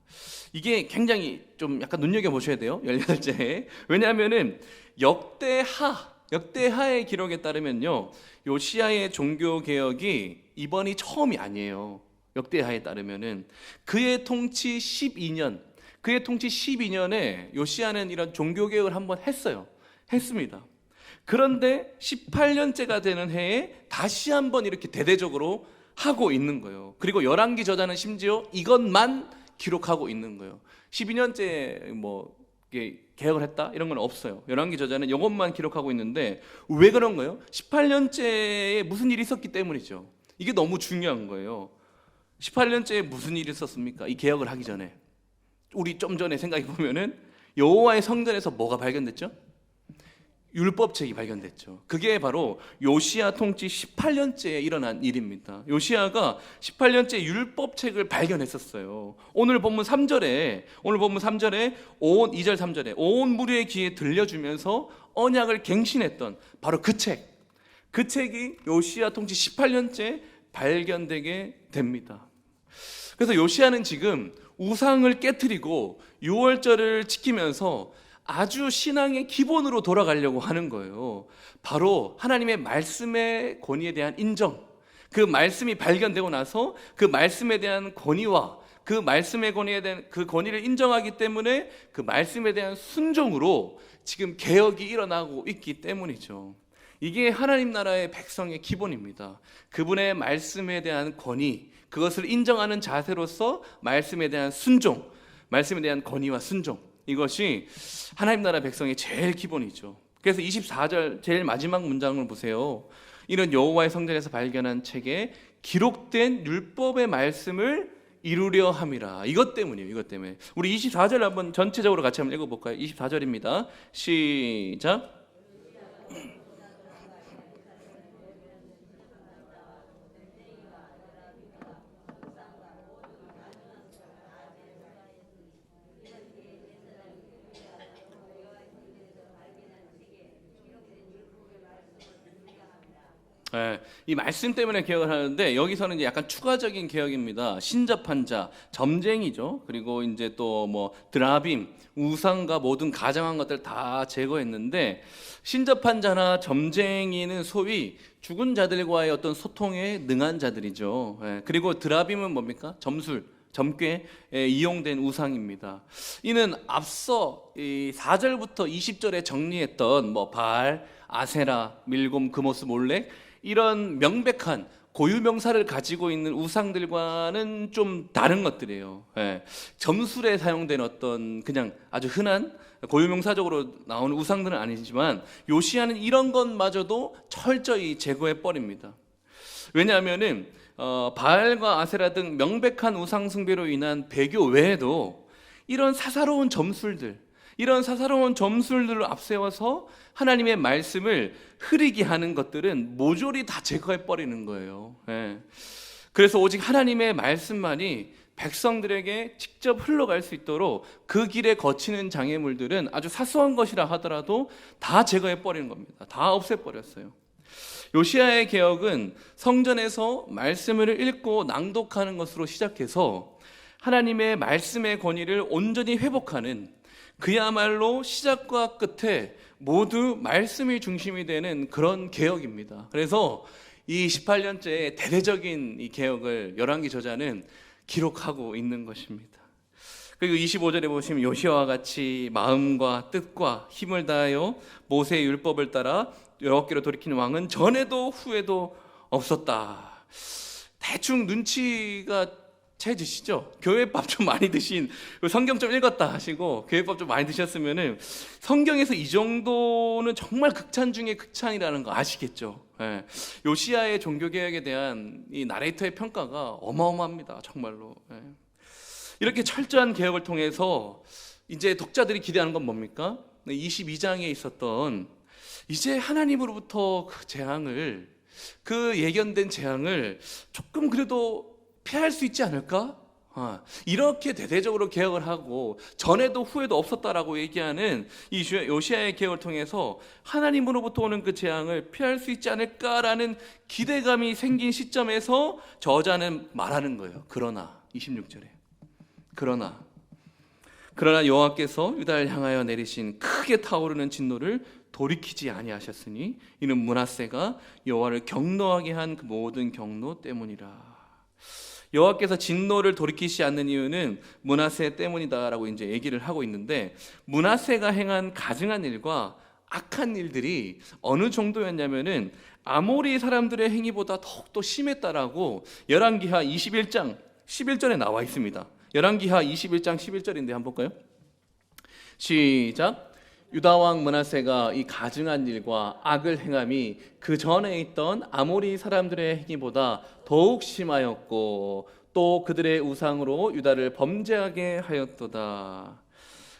이게 굉장히 좀 약간 눈여겨보셔야 돼요. 18째 해에. 왜냐하면은 역대하의 기록에 따르면요, 요시야의 종교개혁이 이번이 처음이 아니에요. 역대하에 따르면은 그의 통치 12년에 요시야는 이런 종교개혁을 한번 했습니다. 그런데 18년째가 되는 해에 다시 한번 이렇게 대대적으로 하고 있는 거예요. 그리고 열왕기 저자는 심지어 이것만 기록하고 있는 거예요. 12년째 뭐 개혁을 했다 이런 건 없어요. 열왕기 저자는 이것만 기록하고 있는데 왜 그런 거예요? 18년째에 무슨 일이 있었기 때문이죠. 이게 너무 중요한 거예요. 18년째에 무슨 일이 있었습니까? 이 개혁을 하기 전에 우리 좀 전에 생각해 보면은 여호와의 성전에서 뭐가 발견됐죠? 율법책이 발견됐죠. 그게 바로 요시야 통치 18년째에 일어난 일입니다. 요시야가 18년째 율법책을 발견했었어요. 오늘 본문 3절에 2절 3절에 온 무리의 귀에 들려주면서 언약을 갱신했던 바로 그 책이 요시야 통치 18년째 발견되게 됩니다. 그래서 요시야는 지금 우상을 깨트리고 6월절을 지키면서 아주 신앙의 기본으로 돌아가려고 하는 거예요. 바로 하나님의 말씀의 권위에 대한 인정, 그 말씀이 발견되고 나서 그 말씀에 대한 권위와 그 말씀의 권위에 대한 그 권위를 인정하기 때문에 그 말씀에 대한 순종으로 지금 개혁이 일어나고 있기 때문이죠. 이게 하나님 나라의 백성의 기본입니다. 그분의 말씀에 대한 권위, 그것을 인정하는 자세로서 말씀에 대한 순종, 말씀에 대한 권위와 순종, 이것이 하나님 나라 백성의 제일 기본이죠. 그래서 24절 제일 마지막 문장을 보세요. 이는 여호와의 성전에서 발견한 책에 기록된 율법의 말씀을 이루려 함이라. 이것 때문이에요. 이것 때문에. 우리 24절 한번 전체적으로 같이 한번 읽어볼까요? 24절입니다. 시작. 예, 이 말씀 때문에 개혁을 하는데 여기서는 이제 약간 추가적인 개혁입니다. 신접한 자, 점쟁이죠. 그리고 이제 또 뭐 드라빔, 우상과 모든 가장한 것들 다 제거했는데 신접한 자나 점쟁이는 소위 죽은 자들과의 어떤 소통에 능한 자들이죠. 예, 그리고 드라빔은 뭡니까? 점술. 점괘에 이용된 우상입니다. 이는 앞서 이 4절부터 20절에 정리했던 뭐 바알, 아세라, 밀곰, 그모스, 몰렉 이런 명백한 고유명사를 가지고 있는 우상들과는 좀 다른 것들이에요. 예. 점술에 사용된 어떤 그냥 아주 흔한 고유명사적으로 나오는 우상들은 아니지만 요시야는 이런 것마저도 철저히 제거해 버립니다. 왜냐하면은 바알과 아세라 등 명백한 우상 숭배로 인한 배교 외에도 이런 사사로운 점술들, 이런 사사로운 점술들을 앞세워서 하나님의 말씀을 흐리게 하는 것들은 모조리 다 제거해 버리는 거예요. 예. 그래서 오직 하나님의 말씀만이 백성들에게 직접 흘러갈 수 있도록 그 길에 거치는 장애물들은 아주 사소한 것이라 하더라도 다 제거해 버리는 겁니다. 다 없애 버렸어요. 요시야의 개혁은 성전에서 말씀을 읽고 낭독하는 것으로 시작해서 하나님의 말씀의 권위를 온전히 회복하는, 그야말로 시작과 끝에 모두 말씀이 중심이 되는 그런 개혁입니다. 그래서 이 18년째 대대적인 이 개혁을 열왕기 저자는 기록하고 있는 것입니다. 그리고 25절에 보시면 요시야와 같이 마음과 뜻과 힘을 다하여 모세의 율법을 따라 여호와께로 돌이킨 왕은 전에도 후에도 없었다. 대충 눈치가 채지시죠? 교회밥 좀 많이 드신, 성경 좀 읽었다 하시고 교회밥 좀 많이 드셨으면은 성경에서 이 정도는 정말 극찬 중에 극찬이라는 거 아시겠죠? 예. 요시야의 종교개혁에 대한 이 나레이터의 평가가 어마어마합니다. 정말로. 예. 이렇게 철저한 개혁을 통해서 이제 독자들이 기대하는 건 뭡니까? 22장에 있었던 이제 하나님으로부터 그 재앙을, 그 예견된 재앙을 조금 그래도 피할 수 있지 않을까? 이렇게 대대적으로 개혁을 하고 전에도 후에도 없었다라고 얘기하는 이 요시야의 개혁을 통해서 하나님으로부터 오는 그 재앙을 피할 수 있지 않을까라는 기대감이 생긴 시점에서 저자는 말하는 거예요. 그러나 26절에 그러나 여호와께서 유다를 향하여 내리신 크게 타오르는 진노를 돌이키지 아니하셨으니 이는 므낫세가 여호와를 경노하게 한 그 모든 경노 때문이라. 여호와께서 진노를 돌이키지 않는 이유는 므낫세 때문이다라고 이제 얘기를 하고 있는데, 므낫세가 행한 가증한 일과 악한 일들이 어느 정도였냐면은 아모리 사람들의 행위보다 더욱더 심했다라고 열왕기하 21장 11절에 나와 있습니다. 열왕기하 21장 11절인데 한번 볼까요? 시작. 유다 왕 므낫세가 이 가증한 일과 악을 행함이 그 전에 있던 아모리 사람들의 행위보다 더욱 심하였고 또 그들의 우상으로 유다를 범죄하게 하였도다.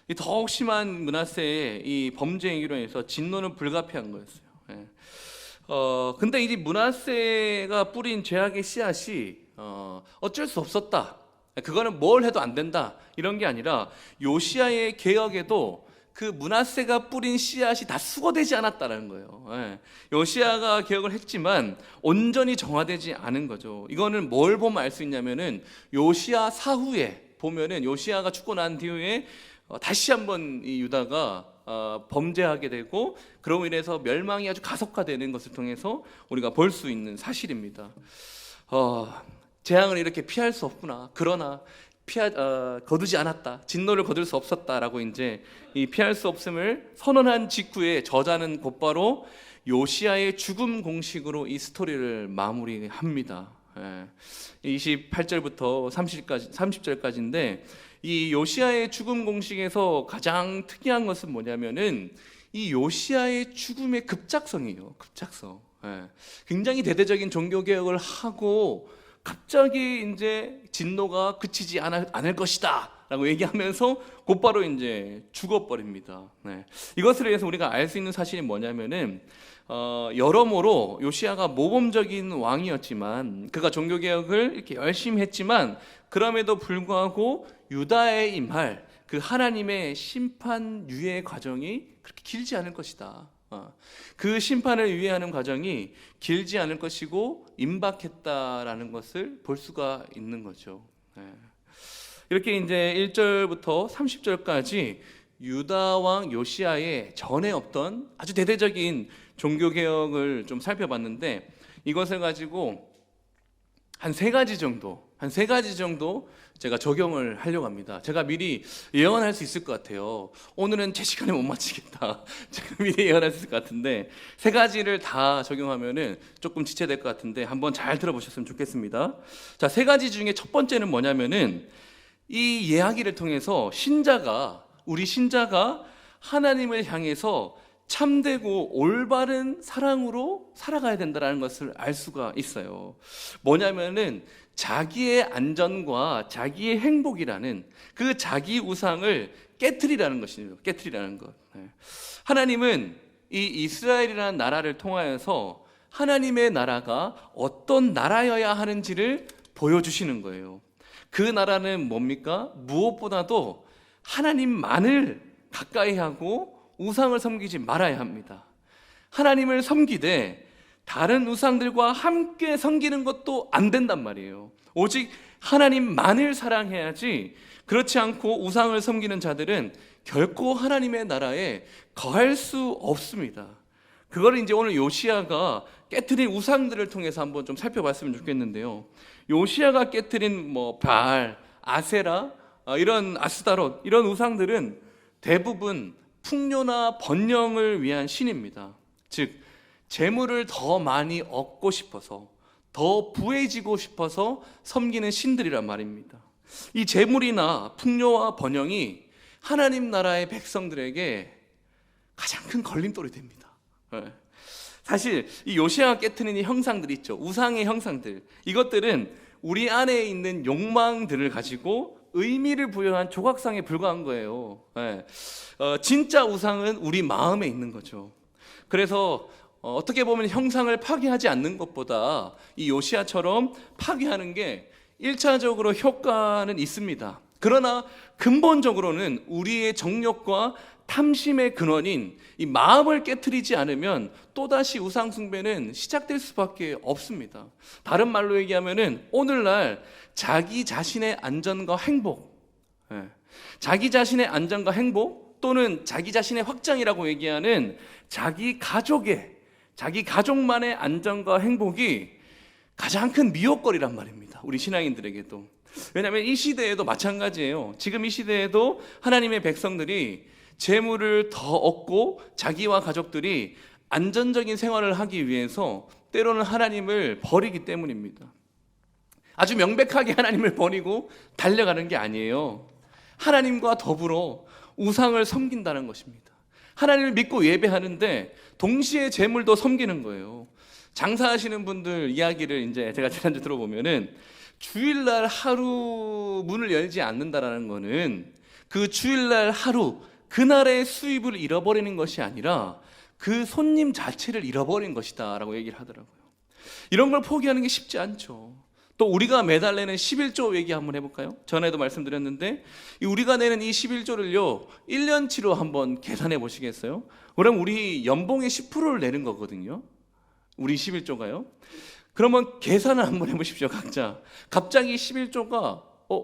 이 더욱 심한 므낫세의 이 범죄 행위로 인해서 진노는 불가피한 거였어요. 예. 근데 이 므낫세가 뿌린 죄악의 씨앗이 어쩔 수 없었다. 그거는 뭘 해도 안 된다. 이런 게 아니라 요시야의 개혁에도 그 므낫세가 뿌린 씨앗이 다 수거되지 않았다는 거예요. 예. 요시야가 개혁을 했지만 온전히 정화되지 않은 거죠. 이거는 뭘 보면 알 수 있냐면은 요시야 사후에 보면은 요시야가 죽고 난 뒤에 다시 한번 이 유다가 범죄하게 되고 그로 인해서 멸망이 아주 가속화되는 것을 통해서 우리가 볼 수 있는 사실입니다. 재앙을 이렇게 피할 수 없구나. 그러나 거두지 않았다. 진노를 거둘 수 없었다라고 이제 이 피할 수 없음을 선언한 직후에 저자는 곧바로 요시야의 죽음 공식으로 이 스토리를 마무리합니다. 28절부터 30절까지인데 이 요시야의 죽음 공식에서 가장 특이한 것은 뭐냐면은 이 요시야의 죽음의 급작성이에요. 급작성. 굉장히 대대적인 종교 개혁을 하고 갑자기 이제 진노가 그치지 않을 것이다 라고 얘기하면서 곧바로 이제 죽어버립니다. 이것을 위해서 우리가 알 수 있는 사실이 뭐냐면은 여러모로 요시야가 모범적인 왕이었지만 그가 종교개혁을 이렇게 열심히 했지만 그럼에도 불구하고 유다에 임할 그 하나님의 심판 유예 과정이 그렇게 길지 않을 것이다. 그 심판을 유예하는 과정이 길지 않을 것이고 임박했다라는 것을 볼 수가 있는 거죠. 이렇게 이제 1절부터 30절까지 유다 왕 요시야의 전에 없던 아주 대대적인 종교 개혁을 좀 살펴봤는데 이것을 가지고 한 세 가지 정도 제가 적용을 하려고 합니다. 제가 미리 예언할 수 있을 것 같아요. 오늘은 제 시간에 못 마치겠다. 제가 미리 예언할 수 있을 것 같은데 세 가지를 다 적용하면은 조금 지체될 것 같은데 한번 잘 들어보셨으면 좋겠습니다. 자, 세 가지 중에 첫 번째는 뭐냐면은 이 이야기를 통해서 우리 신자가 하나님을 향해서 참되고 올바른 사랑으로 살아가야 된다는 것을 알 수가 있어요. 뭐냐면은 자기의 안전과 자기의 행복이라는 그 자기 우상을 깨트리라는 것이에요. 깨트리라는 것. 하나님은 이 이스라엘이라는 나라를 통하여서 하나님의 나라가 어떤 나라여야 하는지를 보여주시는 거예요. 그 나라는 뭡니까? 무엇보다도 하나님만을 가까이 하고 우상을 섬기지 말아야 합니다. 하나님을 섬기되 다른 우상들과 함께 섬기는 것도 안 된단 말이에요. 오직 하나님만을 사랑해야지 그렇지 않고 우상을 섬기는 자들은 결코 하나님의 나라에 거할 수 없습니다. 그거를 이제 오늘 요시야가 깨트린 우상들을 통해서 한번 좀 살펴봤으면 좋겠는데요. 요시야가 깨트린 바알, 아세라, 이런 아스다롯 이런 우상들은 대부분 풍요나 번영을 위한 신입니다. 즉 재물을 더 많이 얻고 싶어서 더 부해지고 싶어서 섬기는 신들이란 말입니다. 이 재물이나 풍요와 번영이 하나님 나라의 백성들에게 가장 큰 걸림돌이 됩니다. 사실 이 요시야가 깨트린 이 형상들 있죠. 우상의 형상들. 이것들은 우리 안에 있는 욕망들을 가지고 의미를 부여한 조각상에 불과한 거예요. 진짜 우상은 우리 마음에 있는 거죠. 그래서 어떻게 보면 형상을 파괴하지 않는 것보다 이 요시야처럼 파괴하는 게 1차적으로 효과는 있습니다. 그러나 근본적으로는 우리의 정욕과 탐심의 근원인 이 마음을 깨트리지 않으면 또다시 우상 숭배는 시작될 수밖에 없습니다. 다른 말로 얘기하면은 오늘날 자기 자신의 안전과 행복, 자기 자신의 안전과 행복 또는 자기 자신의 확장이라고 얘기하는 자기 가족만의 안전과 행복이 가장 큰 미혹거리란 말입니다. 우리 신앙인들에게도. 왜냐하면 이 시대에도 마찬가지예요. 지금 이 시대에도 하나님의 백성들이 재물을 더 얻고 자기와 가족들이 안전적인 생활을 하기 위해서 때로는 하나님을 버리기 때문입니다. 아주 명백하게 하나님을 버리고 달려가는 게 아니에요. 하나님과 더불어 우상을 섬긴다는 것입니다. 하나님을 믿고 예배하는데 동시에 재물도 섬기는 거예요. 장사하시는 분들 이야기를 이제 제가 지난주 들어보면은 주일날 하루 문을 열지 않는다라는 거는 그 주일날 하루 그날의 수입을 잃어버리는 것이 아니라 그 손님 자체를 잃어버린 것이다 라고 얘기를 하더라고요. 이런 걸 포기하는 게 쉽지 않죠. 또 우리가 매달 내는 11조 얘기 한번 해볼까요? 전에도 말씀드렸는데 우리가 내는 이 11조를요 1년치로 한번 계산해 보시겠어요? 그럼 우리 연봉의 10%를 내는 거거든요. 우리 11조가요. 그러면 계산을 한번 해보십시오. 각자. 갑자기 11조가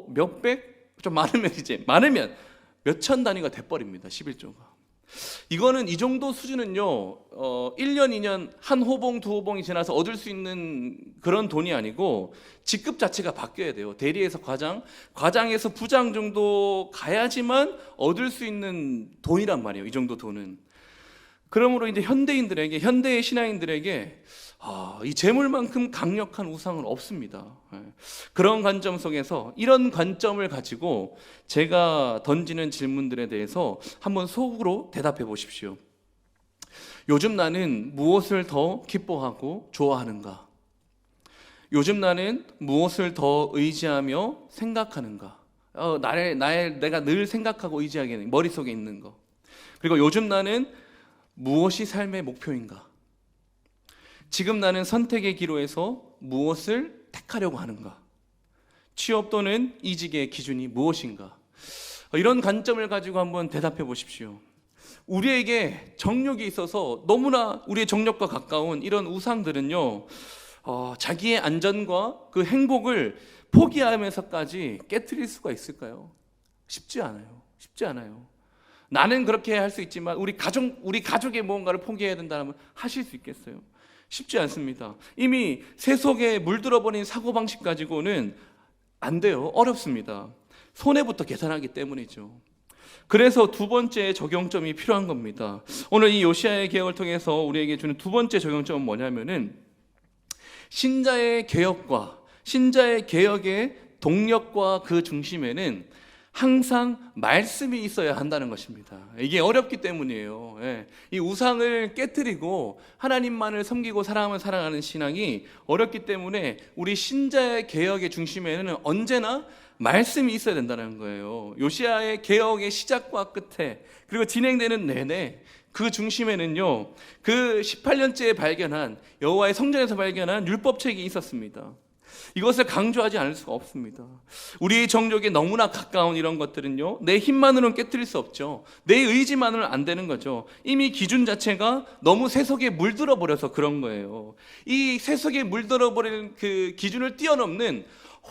몇백? 좀 많으면 몇천 단위가 돼버립니다. 11조가. 이거는 이 정도 수준은요 1년 2년 한 호봉 두 호봉이 지나서 얻을 수 있는 그런 돈이 아니고 직급 자체가 바뀌어야 돼요. 대리에서 과장, 과장에서 부장 정도 가야지만 얻을 수 있는 돈이란 말이에요. 이 정도 돈은. 그러므로 이제 현대인들에게, 현대의 신앙인들에게 이 재물만큼 강력한 우상은 없습니다. 그런 관점 속에서 이런 관점을 가지고 제가 던지는 질문들에 대해서 한번 속으로 대답해 보십시오. 요즘 나는 무엇을 더 기뻐하고 좋아하는가? 요즘 나는 무엇을 더 의지하며 생각하는가? 내가 늘 생각하고 의지하게 되는 머릿속에 있는 거. 그리고 요즘 나는 무엇이 삶의 목표인가? 지금 나는 선택의 기로에서 무엇을 택하려고 하는가? 취업 또는 이직의 기준이 무엇인가? 이런 관점을 가지고 한번 대답해 보십시오. 우리에게 정욕이 있어서 너무나 우리의 정욕과 가까운 이런 우상들은요, 자기의 안전과 그 행복을 포기하면서까지 깨트릴 수가 있을까요? 쉽지 않아요. 쉽지 않아요. 나는 그렇게 할 수 있지만 우리 가족의 무언가를 포기해야 된다면 하실 수 있겠어요? 쉽지 않습니다. 이미 세속에 물들어버린 사고방식 가지고는 안 돼요. 어렵습니다. 손해부터 계산하기 때문이죠. 그래서 두 번째 적용점이 필요한 겁니다. 오늘 이 요시야의 개혁을 통해서 우리에게 주는 두 번째 적용점은 뭐냐면은 신자의 개혁과 신자의 개혁의 동력과 그 중심에는 항상 말씀이 있어야 한다는 것입니다. 이게 어렵기 때문이에요. 이 우상을 깨트리고 하나님만을 섬기고 사람을 사랑하는 신앙이 어렵기 때문에 우리 신자의 개혁의 중심에는 언제나 말씀이 있어야 된다는 거예요. 요시야의 개혁의 시작과 끝에 그리고 진행되는 내내 그 중심에는요, 그 18년째에 발견한 여호와의 성전에서 발견한 율법책이 있었습니다. 이것을 강조하지 않을 수가 없습니다. 우리의 정욕에 너무나 가까운 이런 것들은요, 내 힘만으로는 깨트릴 수 없죠. 내 의지만으로는 안 되는 거죠. 이미 기준 자체가 너무 세속에 물들어 버려서 그런 거예요. 이 세속에 물들어 버린 그 기준을 뛰어넘는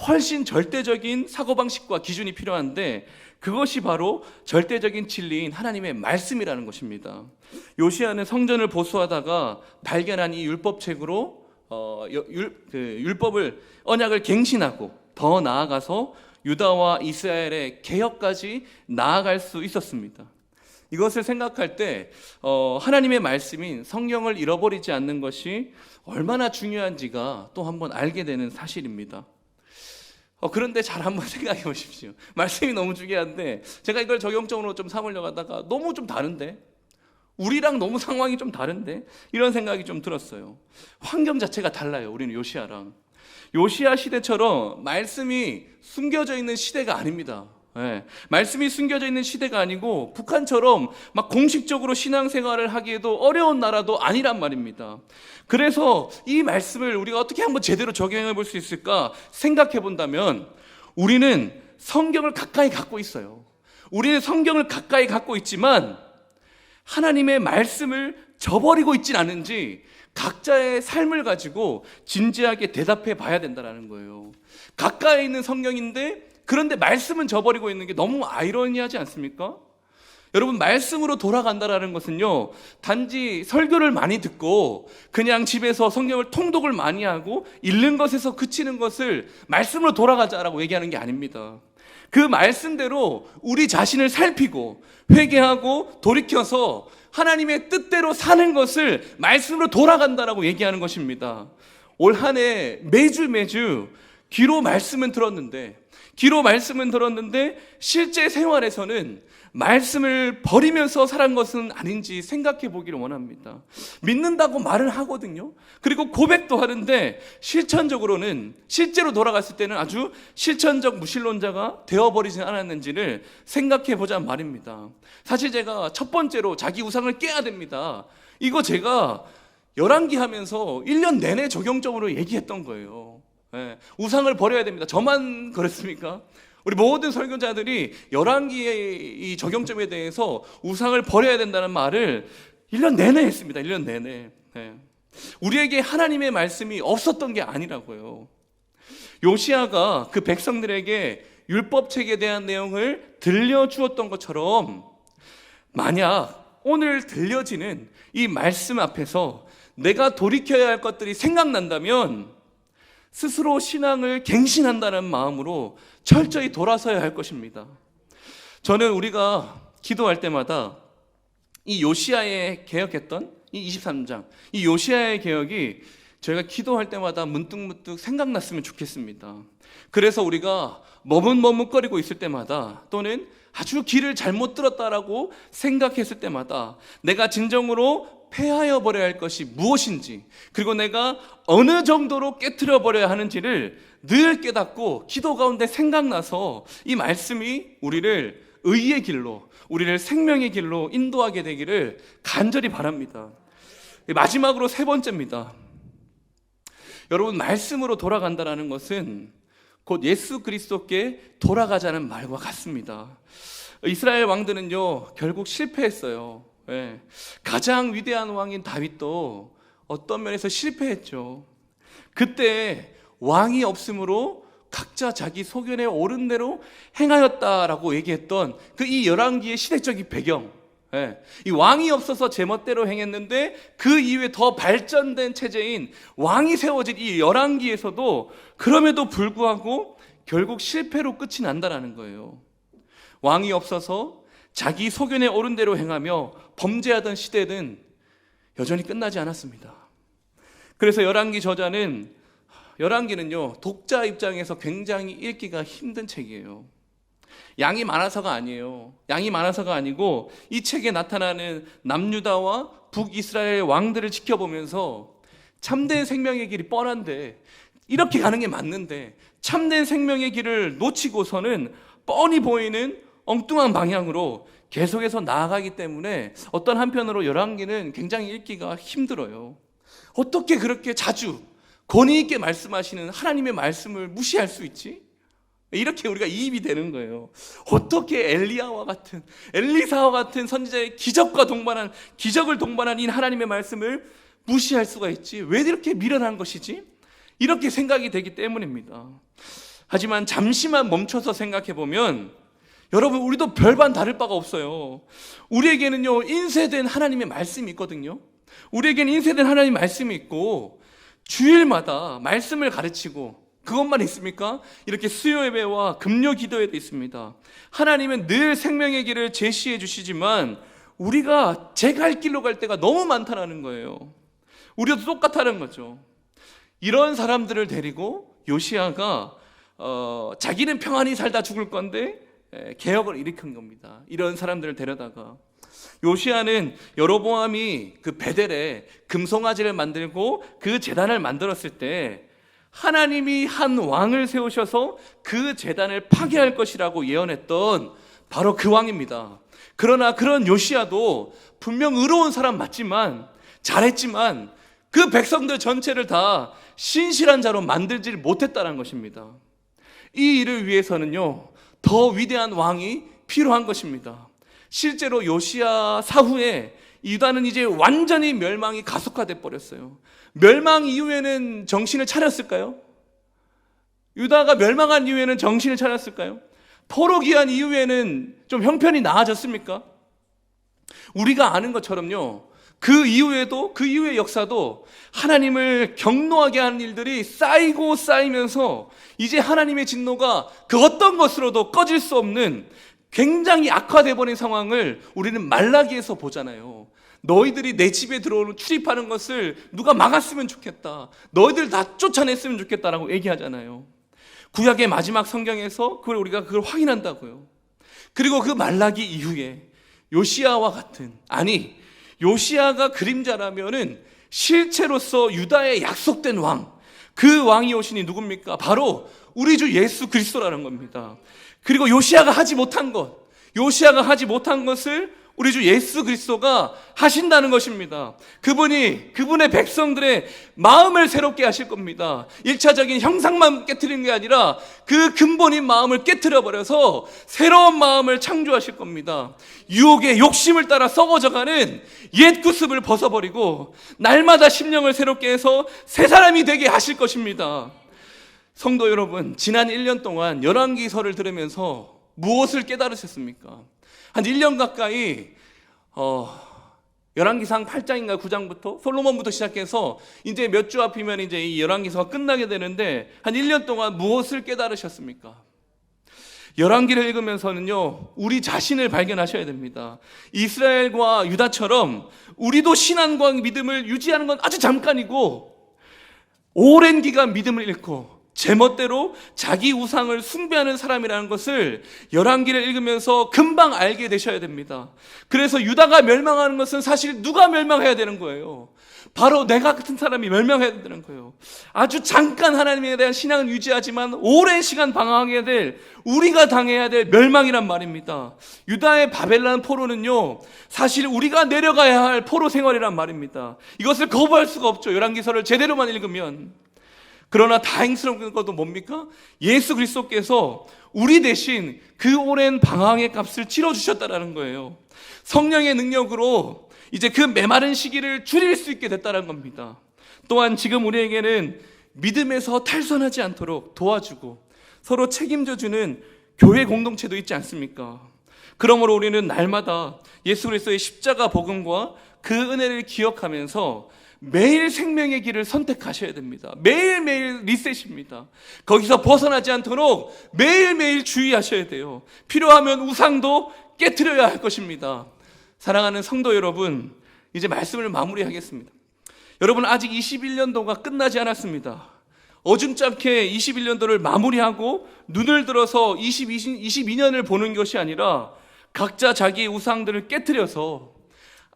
훨씬 절대적인 사고방식과 기준이 필요한데 그것이 바로 절대적인 진리인 하나님의 말씀이라는 것입니다. 요시야는 성전을 보수하다가 발견한 이 율법책으로 율법을 언약을 갱신하고 더 나아가서 유다와 이스라엘의 개혁까지 나아갈 수 있었습니다. 이것을 생각할 때 하나님의 말씀인 성경을 잃어버리지 않는 것이 얼마나 중요한지가 또 한번 알게 되는 사실입니다. 그런데 잘 한번 생각해 보십시오. 말씀이 너무 중요한데 제가 이걸 적용적으로 좀 삼으려고 하다가 너무 좀 다른데, 우리랑 너무 상황이 좀 다른데, 이런 생각이 좀 들었어요. 환경 자체가 달라요. 우리는 요시야랑. 요시야 시대처럼 말씀이 숨겨져 있는 시대가 아닙니다. 말씀이 숨겨져 있는 시대가 아니고 북한처럼 막 공식적으로 신앙생활을 하기에도 어려운 나라도 아니란 말입니다. 그래서 이 말씀을 우리가 어떻게 한번 제대로 적용해 볼 수 있을까 생각해 본다면 우리는 성경을 가까이 갖고 있어요. 우리는 성경을 가까이 갖고 있지만 하나님의 말씀을 저버리고 있진 않은지 각자의 삶을 가지고 진지하게 대답해 봐야 된다는 거예요. 가까이 있는 성경인데 그런데 말씀은 저버리고 있는 게 너무 아이러니하지 않습니까? 여러분, 말씀으로 돌아간다라는 것은요, 단지 설교를 많이 듣고 그냥 집에서 성경을 통독을 많이 하고 읽는 것에서 그치는 것을 말씀으로 돌아가자라고 얘기하는 게 아닙니다. 그 말씀대로 우리 자신을 살피고 회개하고 돌이켜서 하나님의 뜻대로 사는 것을 말씀으로 돌아간다라고 얘기하는 것입니다. 올 한 해 매주 귀로 말씀은 들었는데 실제 생활에서는 말씀을 버리면서 살은 것은 아닌지 생각해 보기를 원합니다. 믿는다고 말을 하거든요. 그리고 고백도 하는데 실제로 돌아갔을 때는 아주 실천적 무신론자가 되어버리진 않았는지를 생각해 보자는 말입니다. 사실 제가 첫 번째로 자기 우상을 깨야 됩니다. 이거 제가 열왕기 하면서 1년 내내 적용적으로 얘기했던 거예요. 우상을 버려야 됩니다. 저만 그랬습니까? 우리 모든 설교자들이 열왕기의 이 적용점에 대해서 우상을 버려야 된다는 말을 1년 내내 했습니다. 1년 내내. 우리에게 하나님의 말씀이 없었던 게 아니라고요. 요시야가 그 백성들에게 율법책에 대한 내용을 들려주었던 것처럼 만약 오늘 들려지는 이 말씀 앞에서 내가 돌이켜야 할 것들이 생각난다면 스스로 신앙을 갱신한다는 마음으로 철저히 돌아서야 할 것입니다. 저는 우리가 기도할 때마다 이 요시야의 개혁했던 이 23장, 이 요시야의 개혁이 저희가 기도할 때마다 문득문득 생각났으면 좋겠습니다. 그래서 우리가 머뭇머뭇거리고 있을 때마다, 또는 아주 길을 잘못 들었다라고 생각했을 때마다 내가 진정으로 폐하여 버려야 할 것이 무엇인지, 그리고 내가 어느 정도로 깨트려 버려야 하는지를 늘 깨닫고 기도 가운데 생각나서 이 말씀이 우리를 의의 길로, 우리를 생명의 길로 인도하게 되기를 간절히 바랍니다. 마지막으로 세 번째입니다. 여러분, 말씀으로 돌아간다는 것은 곧 예수 그리스도께 돌아가자는 말과 같습니다. 이스라엘 왕들은요, 결국 실패했어요. 예. 가장 위대한 왕인 다윗도 어떤 면에서 실패했죠. 그때 왕이 없으므로 각자 자기 소견에 옳은 대로 행하였다라고 얘기했던 그 이 열왕기의 시대적인 배경, 예. 이 왕이 없어서 제멋대로 행했는데 그 이후에 더 발전된 체제인 왕이 세워진 이 열왕기에서도 그럼에도 불구하고 결국 실패로 끝이 난다라는 거예요. 왕이 없어서 자기 소견에 옳은 대로 행하며 범죄하던 시대는 여전히 끝나지 않았습니다. 그래서 열왕기 저자는, 열왕기는요, 독자 입장에서 굉장히 읽기가 힘든 책이에요. 양이 많아서가 아니에요. 양이 많아서가 아니고 이 책에 나타나는 남유다와 북이스라엘 왕들을 지켜보면서 참된 생명의 길이 뻔한데, 이렇게 가는 게 맞는데 참된 생명의 길을 놓치고서는 뻔히 보이는 엉뚱한 방향으로 계속해서 나아가기 때문에 어떤 한편으로 열왕기는 굉장히 읽기가 힘들어요. 어떻게 그렇게 자주 권위 있게 말씀하시는 하나님의 말씀을 무시할 수 있지? 이렇게 우리가 이입이 되는 거예요. 어떻게 엘리야와 같은, 엘리사와 같은 선지자의 기적을 동반한 이 하나님의 말씀을 무시할 수가 있지? 왜 이렇게 미련한 것이지? 이렇게 생각이 되기 때문입니다. 하지만 잠시만 멈춰서 생각해 보면, 여러분, 우리도 별반 다를 바가 없어요. 우리에게는요, 인쇄된 하나님의 말씀이 있거든요. 우리에게는 인쇄된 하나님의 말씀이 있고, 주일마다 말씀을 가르치고, 그것만 있습니까? 이렇게 수요 예배와 금요 기도회도 있습니다. 하나님은 늘 생명의 길을 제시해 주시지만 우리가 제 갈 길로 갈 때가 너무 많다는 거예요. 우리도 똑같다는 거죠. 이런 사람들을 데리고 요시야가 자기는 평안히 살다 죽을 건데 개혁을 일으킨 겁니다. 이런 사람들을 데려다가 요시야는 여로보암이 그 베델에 금송아지를 만들고 그 제단을 만들었을 때 하나님이 한 왕을 세우셔서 그 제단을 파괴할 것이라고 예언했던 바로 그 왕입니다. 그러나 그런 요시야도 분명 의로운 사람 맞지만, 잘했지만 그 백성들 전체를 다 신실한 자로 만들지 못했다는 것입니다. 이 일을 위해서는요, 더 위대한 왕이 필요한 것입니다. 실제로 요시야 사후에 유다는 이제 완전히 멸망이 가속화돼 버렸어요. 멸망 이후에는 정신을 차렸을까요? 유다가 멸망한 이후에는 정신을 차렸을까요? 포로기한 이후에는 좀 형편이 나아졌습니까? 우리가 아는 것처럼요, 그 이후에도, 그 이후의 역사도 하나님을 경노하게 하는 일들이 쌓이고 쌓이면서 이제 하나님의 진노가 그 어떤 것으로도 꺼질 수 없는 굉장히 악화돼 버린 상황을 우리는 말라기에서 보잖아요. 너희들이 내 집에 출입하는 것을 누가 막았으면 좋겠다. 너희들 다 쫓아냈으면 좋겠다라고 얘기하잖아요. 구약의 마지막 성경에서 우리가 그걸 확인한다고요. 그리고 그 말라기 이후에 요시야와 같은, 아니, 요시야가 그림자라면은 실체로서 유다의 약속된 왕, 그 왕이 오시니 누굽니까? 바로 우리 주 예수 그리스도라는 겁니다. 그리고 요시야가 하지 못한 것을 우리 주 예수 그리스도가 하신다는 것입니다. 그분의 백성들의 마음을 새롭게 하실 겁니다. 1차적인 형상만 깨트리는 게 아니라 그 근본인 마음을 깨트려 버려서 새로운 마음을 창조하실 겁니다. 유혹의 욕심을 따라 썩어져가는 옛 구습을 벗어버리고 날마다 심령을 새롭게 해서 새 사람이 되게 하실 것입니다. 성도 여러분, 지난 1년 동안 열왕기서를 들으면서 무엇을 깨달으셨습니까? 한 1년 가까이 열왕기상 8장인가 9장부터 솔로몬부터 시작해서 이제 몇 주 앞이면 이제 이 열왕기서가 끝나게 되는데 한 1년 동안 무엇을 깨달으셨습니까? 열왕기를 읽으면서는요, 우리 자신을 발견하셔야 됩니다. 이스라엘과 유다처럼 우리도 신앙과 믿음을 유지하는 건 아주 잠깐이고, 오랜 기간 믿음을 잃고 제멋대로 자기 우상을 숭배하는 사람이라는 것을 열왕기를 읽으면서 금방 알게 되셔야 됩니다. 그래서 유다가 멸망하는 것은 사실 누가 멸망해야 되는 거예요? 바로 내가 같은 사람이 멸망해야 되는 거예요. 아주 잠깐 하나님에 대한 신앙을 유지하지만 오랜 시간 방황하게 될, 우리가 당해야 될 멸망이란 말입니다. 유다의 바벨론 포로는요, 사실 우리가 내려가야 할 포로 생활이란 말입니다. 이것을 거부할 수가 없죠. 열왕기서를 제대로만 읽으면. 그러나 다행스러운 것도 뭡니까? 예수 그리스도께서 우리 대신 그 오랜 방황의 값을 치러주셨다는 거예요. 성령의 능력으로 이제 그 메마른 시기를 줄일 수 있게 됐다는 겁니다. 또한 지금 우리에게는 믿음에서 탈선하지 않도록 도와주고 서로 책임져주는 교회 공동체도 있지 않습니까? 그러므로 우리는 날마다 예수 그리스도의 십자가 복음과 그 은혜를 기억하면서 매일 생명의 길을 선택하셔야 됩니다. 매일매일 리셋입니다. 거기서 벗어나지 않도록 매일매일 주의하셔야 돼요. 필요하면 우상도 깨트려야 할 것입니다. 사랑하는 성도 여러분, 이제 말씀을 마무리하겠습니다. 여러분, 아직 21년도가 끝나지 않았습니다. 어중짧게 21년도를 마무리하고 눈을 들어서 22년을 보는 것이 아니라 각자 자기의 우상들을 깨트려서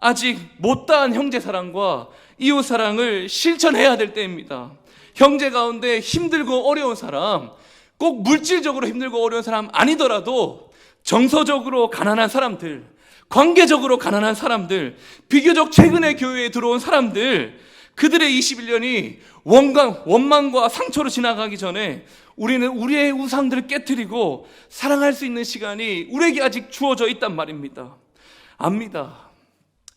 아직 못다한 형제 사랑과 이웃 사랑을 실천해야 될 때입니다. 형제 가운데 힘들고 어려운 사람, 꼭 물질적으로 힘들고 어려운 사람 아니더라도 정서적으로 가난한 사람들, 관계적으로 가난한 사람들, 비교적 최근에 교회에 들어온 사람들, 그들의 21년이 원망과 상처로 지나가기 전에 우리는 우리의 우상들을 깨트리고 사랑할 수 있는 시간이 우리에게 아직 주어져 있단 말입니다. 압니다.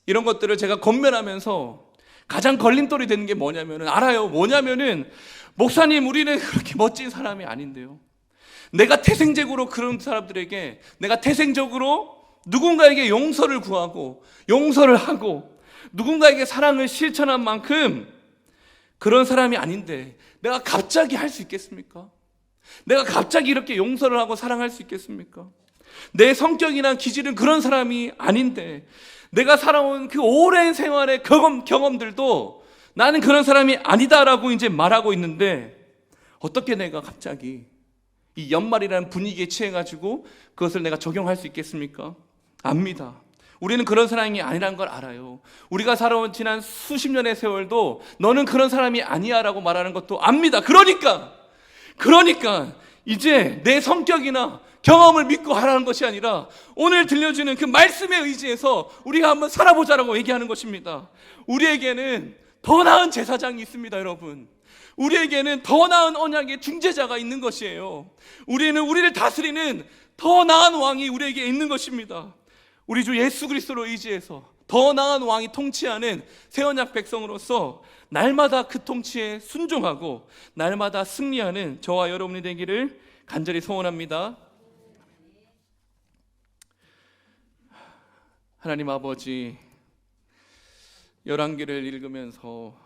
이런 것들을 제가 권면하면서 가장 걸림돌이 되는 게 뭐냐면은, 알아요. 뭐냐면은, 목사님, 우리는 그렇게 멋진 사람이 아닌데요. 내가 태생적으로 그런 사람들에게, 내가 태생적으로 누군가에게 용서를 구하고 용서를 하고 누군가에게 사랑을 실천한 만큼 그런 사람이 아닌데 내가 갑자기 할 수 있겠습니까? 내가 갑자기 이렇게 용서를 하고 사랑할 수 있겠습니까? 내 성격이나 기질은 그런 사람이 아닌데 내가 살아온 그 오랜 생활의 경험들도 나는 그런 사람이 아니다라고 이제 말하고 있는데, 어떻게 내가 갑자기 이 연말이라는 분위기에 취해가지고 그것을 내가 적용할 수 있겠습니까? 압니다. 우리는 그런 사람이 아니라는 걸 알아요. 우리가 살아온 지난 수십 년의 세월도 너는 그런 사람이 아니야 라고 말하는 것도 압니다. 그러니까 이제 내 성격이나 경험을 믿고 하라는 것이 아니라 오늘 들려주는 그 말씀에 의지해서 우리가 한번 살아보자라고 얘기하는 것입니다. 우리에게는 더 나은 제사장이 있습니다, 여러분. 우리에게는 더 나은 언약의 중재자가 있는 것이에요. 우리를 다스리는 더 나은 왕이 우리에게 있는 것입니다. 우리 주 예수 그리스도로 의지해서 더 나은 왕이 통치하는 새 언약 백성으로서 날마다 그 통치에 순종하고 날마다 승리하는 저와 여러분이 되기를 간절히 소원합니다. 하나님 아버지, 열왕기를 읽으면서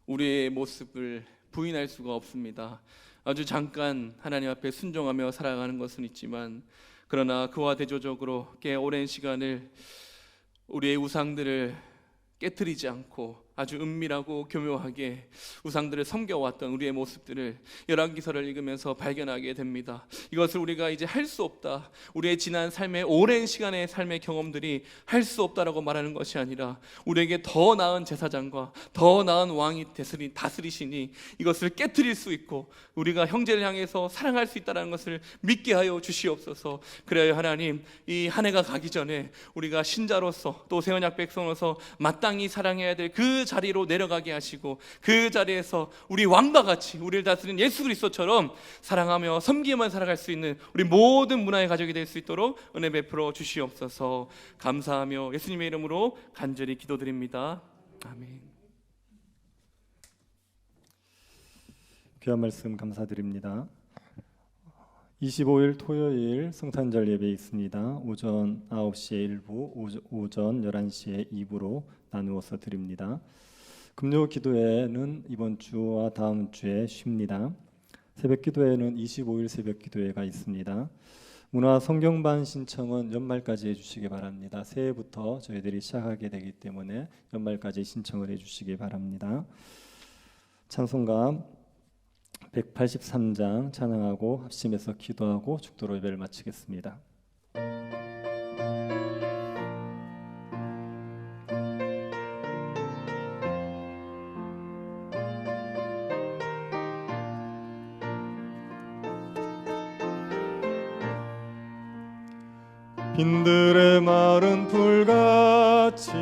우리의 모습을 부인할 수가 없습니다. 아주 잠깐 하나님 앞에 순종하며 살아가는 것은 있지만, 그러나 그와 대조적으로 꽤 오랜 시간을 우리의 우상들을 깨트리지 않고 아주 은밀하고 교묘하게 우상들을 섬겨왔던 우리의 모습들을 열왕기서를 읽으면서 발견하게 됩니다. 이것을 우리가 이제 할 수 없다, 우리의 지난 삶의 오랜 시간의 삶의 경험들이 할 수 없다라고 말하는 것이 아니라 우리에게 더 나은 제사장과 더 나은 왕이 다스리시니 이것을 깨트릴 수 있고 우리가 형제를 향해서 사랑할 수 있다는 것을 믿게 하여 주시옵소서. 그래야 하나님, 이 한 해가 가기 전에 우리가 신자로서 또 새 언약 백성으로서 마땅히 사랑해야 될 그 자리로 내려가게 하시고 그 자리에서 우리 왕과 같이 우리를 다스리는 예수 그리스도처럼 사랑하며 섬기며 살아갈 수 있는 우리 모든 문화의 가족이 될 수 있도록 은혜 베풀어 주시옵소서. 감사하며 예수님의 이름으로 간절히 기도드립니다. 아멘. 귀한 말씀 감사드립니다. 25일 토요일 성탄절 예배 있습니다. 오전 9시에 1부, 오전 11시에 2부로 나누어서 드립니다. 금요 기도회는 이번 주와 다음 주에 쉽니다. 새벽 기도회는 25일 새벽 기도회가 있습니다. 문화 성경반 신청은 연말까지 해주시기 바랍니다. 새해부터 저희들이 시작하게 되기 때문에 연말까지 신청을 해주시기 바랍니다. 찬송가 183장 찬양하고 합심해서 기도하고 축도로 예배를 마치겠습니다. 빈들의 마른 풀같이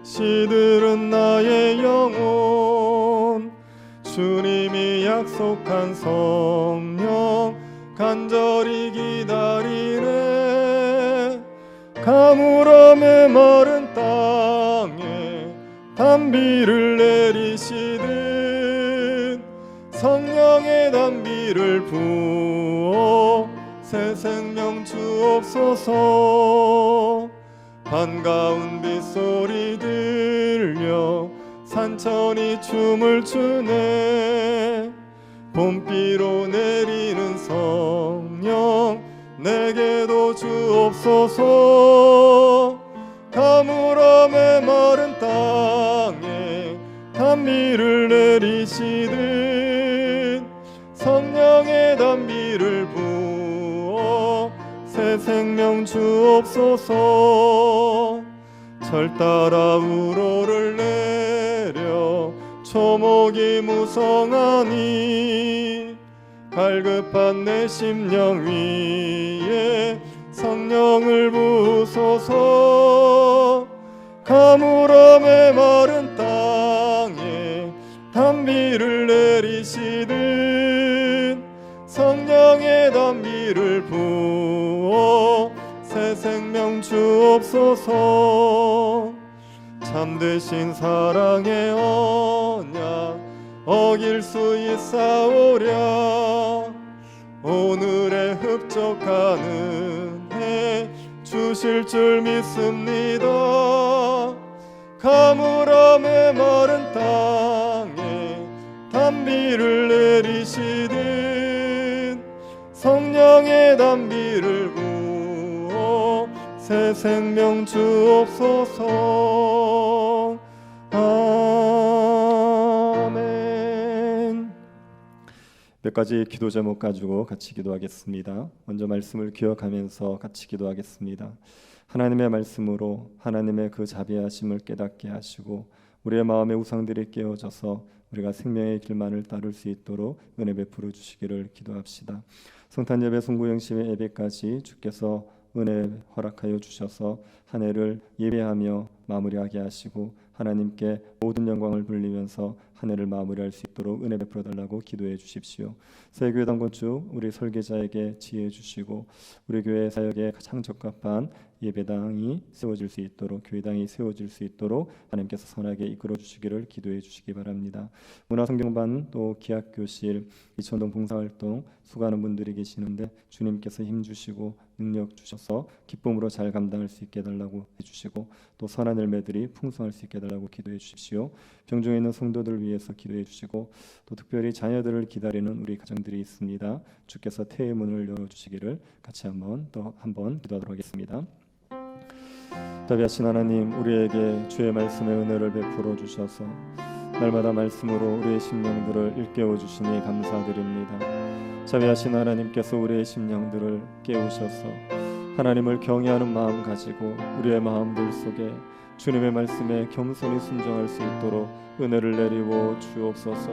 시들은 나의 영혼 주님이 약속한 성령 간절히 기다리네 가물어 메마른 땅에 단비를 내리시듯 성령의 단비를 부어 새 생명 주옵소서 반가운 빗소리 들려 산천이 춤을 추네 봄비로 내리는 성령 내게도 주옵소서 가물어 메마른 땅에 단비를 내리시듯 성령의 단비를 부어 새 생명 주옵소서 철 따라 우로를 내려 초목이 무성하니 갈급한 내 심령 위에 성령을 부으소서 가물어 메마른 땅에 단비를 내리시듯 성령의 단비를 부어 새 생명 주옵소서 참되신 사랑의 언약 어길 수 있사오랴 오늘의 흡족한 은혜 주실 줄 믿습니다 가물어 메마른 땅에 단비를 내리시듯 성령의 단비를 부어 새 생명 주옵소서 아멘. 몇 가지 기도 제목 가지고 같이 기도하겠습니다. 먼저 말씀을 기억하면서 같이 기도하겠습니다. 하나님의 말씀으로 하나님의 그 자비하심을 깨닫게 하시고 우리의 마음의 우상들이 깨어져서 우리가 생명의 길만을 따를 수 있도록 은혜 베풀어 주시기를 기도합시다. 성탄 예배 송구영심의 예배까지 주께서 은혜 허락하여 주셔서 한 해를 예배하며 마무리하게 하시고 하나님께 모든 영광을 돌리면서 한 해를 마무리할 수 있도록 은혜 베풀어 달라고 기도해 주십시오. 새교회 당건축 우리 설계자에게 지혜 주시고 우리 교회 사역에 가장 적합한 예배당이 세워질 수 있도록 교회당이 세워질 수 있도록 하나님께서 선하게 이끌어 주시기를 기도해 주시기 바랍니다. 문화성경반 또 기학교실 이천동 봉사활동 수고하는 분들이 계시는데 주님께서 힘 주시고 능력 주셔서 기쁨으로 잘 감당할 수 있게 해달라고 해주시고 또 선한 열매들이 풍성할 수 있게 해달라고 기도해 주십시오. 병중에 있는 성도들 위해서 기도해 주시고 또 특별히 자녀들을 기다리는 우리 가정들이 있습니다. 주께서 태의 문을 열어주시기를 같이 한번 기도하도록 하겠습니다. 자비하신 하나님 우리에게 주의 말씀의 은혜를 베풀어 주셔서 날마다 말씀으로 우리의 심령들을 일깨워 주시니 감사드립니다. 자비하신 하나님께서 우리의 심령들을 깨우셔서 하나님을 경외하는 마음 가지고 우리의 마음들 속에 주님의 말씀에 겸손히 순종할 수 있도록 은혜를 내리고 주옵소서.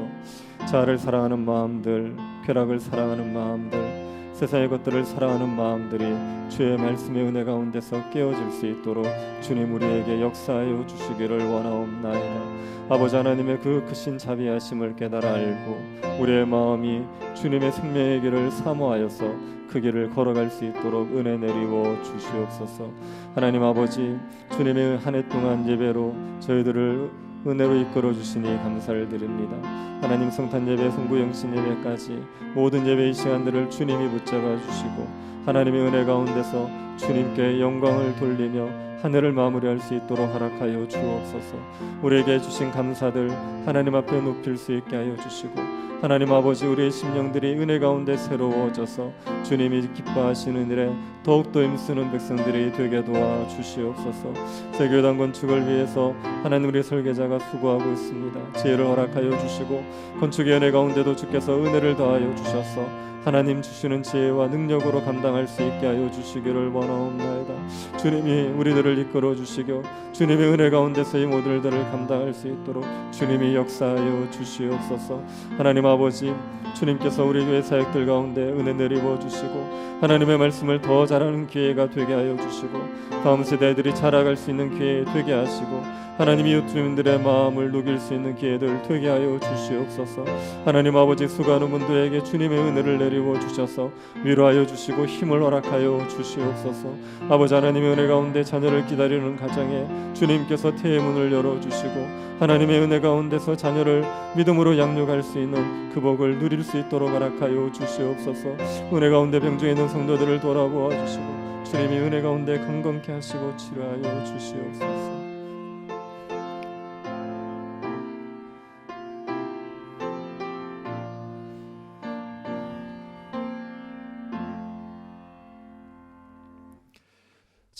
자아를 사랑하는 마음들, 쾌락을 사랑하는 마음들, 세상의 것들을 사랑하는 마음들이 주의 말씀의 은혜 가운데서 깨어질 수 있도록 주님 우리에게 역사하여 주시기를 원하옵나이다. 아버지 하나님의 그 크신 자비하심을 깨달아 알고 우리의 마음이 주님의 생명의 길을 사모하여서 그 길을 걸어갈 수 있도록 은혜 내리워 주시옵소서. 하나님 아버지 주님의 한 해 동안 예배로 저희들을 은혜로 이끌어 주시니 감사를 드립니다. 하나님 성탄 예배, 송구영신 예배까지 모든 예배의 시간들을 주님이 붙잡아 주시고 하나님의 은혜 가운데서 주님께 영광을 돌리며 한 해를 마무리할 수 있도록 허락하여 주옵소서. 우리에게 주신 감사들 하나님 앞에 높일 수 있게 하여 주시고 하나님 아버지, 우리의 심령들이 은혜 가운데 새로워져서 주님이 기뻐하시는 일에 더욱더 힘쓰는 백성들이 되게 도와 주시옵소서. 세교단 건축을 위해서 하나님 우리 설계자가 수고하고 있습니다. 지혜를 허락하여 주시고 건축의 은혜 가운데도 주께서 은혜를 더하여 주셔서 하나님 주시는 지혜와 능력으로 감당할 수 있게 하여 주시기를 원하옵나이다. 주님이 우리들을 이끌어 주시고 주님의 은혜 가운데서 이 모든 일들을 감당할 수 있도록 주님이 역사하여 주시옵소서. 하나님 아버지, 주님께서 우리 교회 사역들 가운데 은혜 내리워 주시고 하나님의 말씀을 더 잘하는 기회가 되게 하여 주시고 다음 세대들이 자라갈 수 있는 기회 되게 하시고 하나님 이웃 주민들의 마음을 녹일 수 있는 기회들 되게 하여 주시옵소서. 하나님 아버지, 수고하는 분들에게 주님의 은혜를 내리워 주셔서 위로하여 주시고 힘을 허락하여 주시옵소서. 아버지 하나님의 은혜 가운데 자녀를 기다리는 가정에 주님께서 태의 문을 열어주시고 하나님의 은혜 가운데서 자녀를 믿음으로 양육할 수 있는 그 복을 누릴 수 있도록 허락하여 주시옵소서. 은혜 가운데 병중에 있는 성도들을 돌아보아 주시고 주님이 은혜 가운데 건강케 하시고 치료하여 주시옵소서.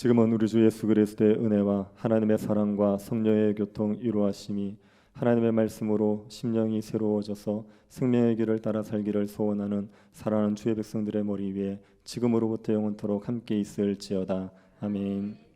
지금은 우리 주 예수 그리스도의 은혜와 하나님의 사랑과 성령의 교통 이루하심이 하나님의 말씀으로 심령이 새로워져서 생명의 길을 따라 살기를 소원하는 사랑하는 주의 백성들의 머리 위에 지금으로부터 영원토록 함께 있을지어다. 아멘.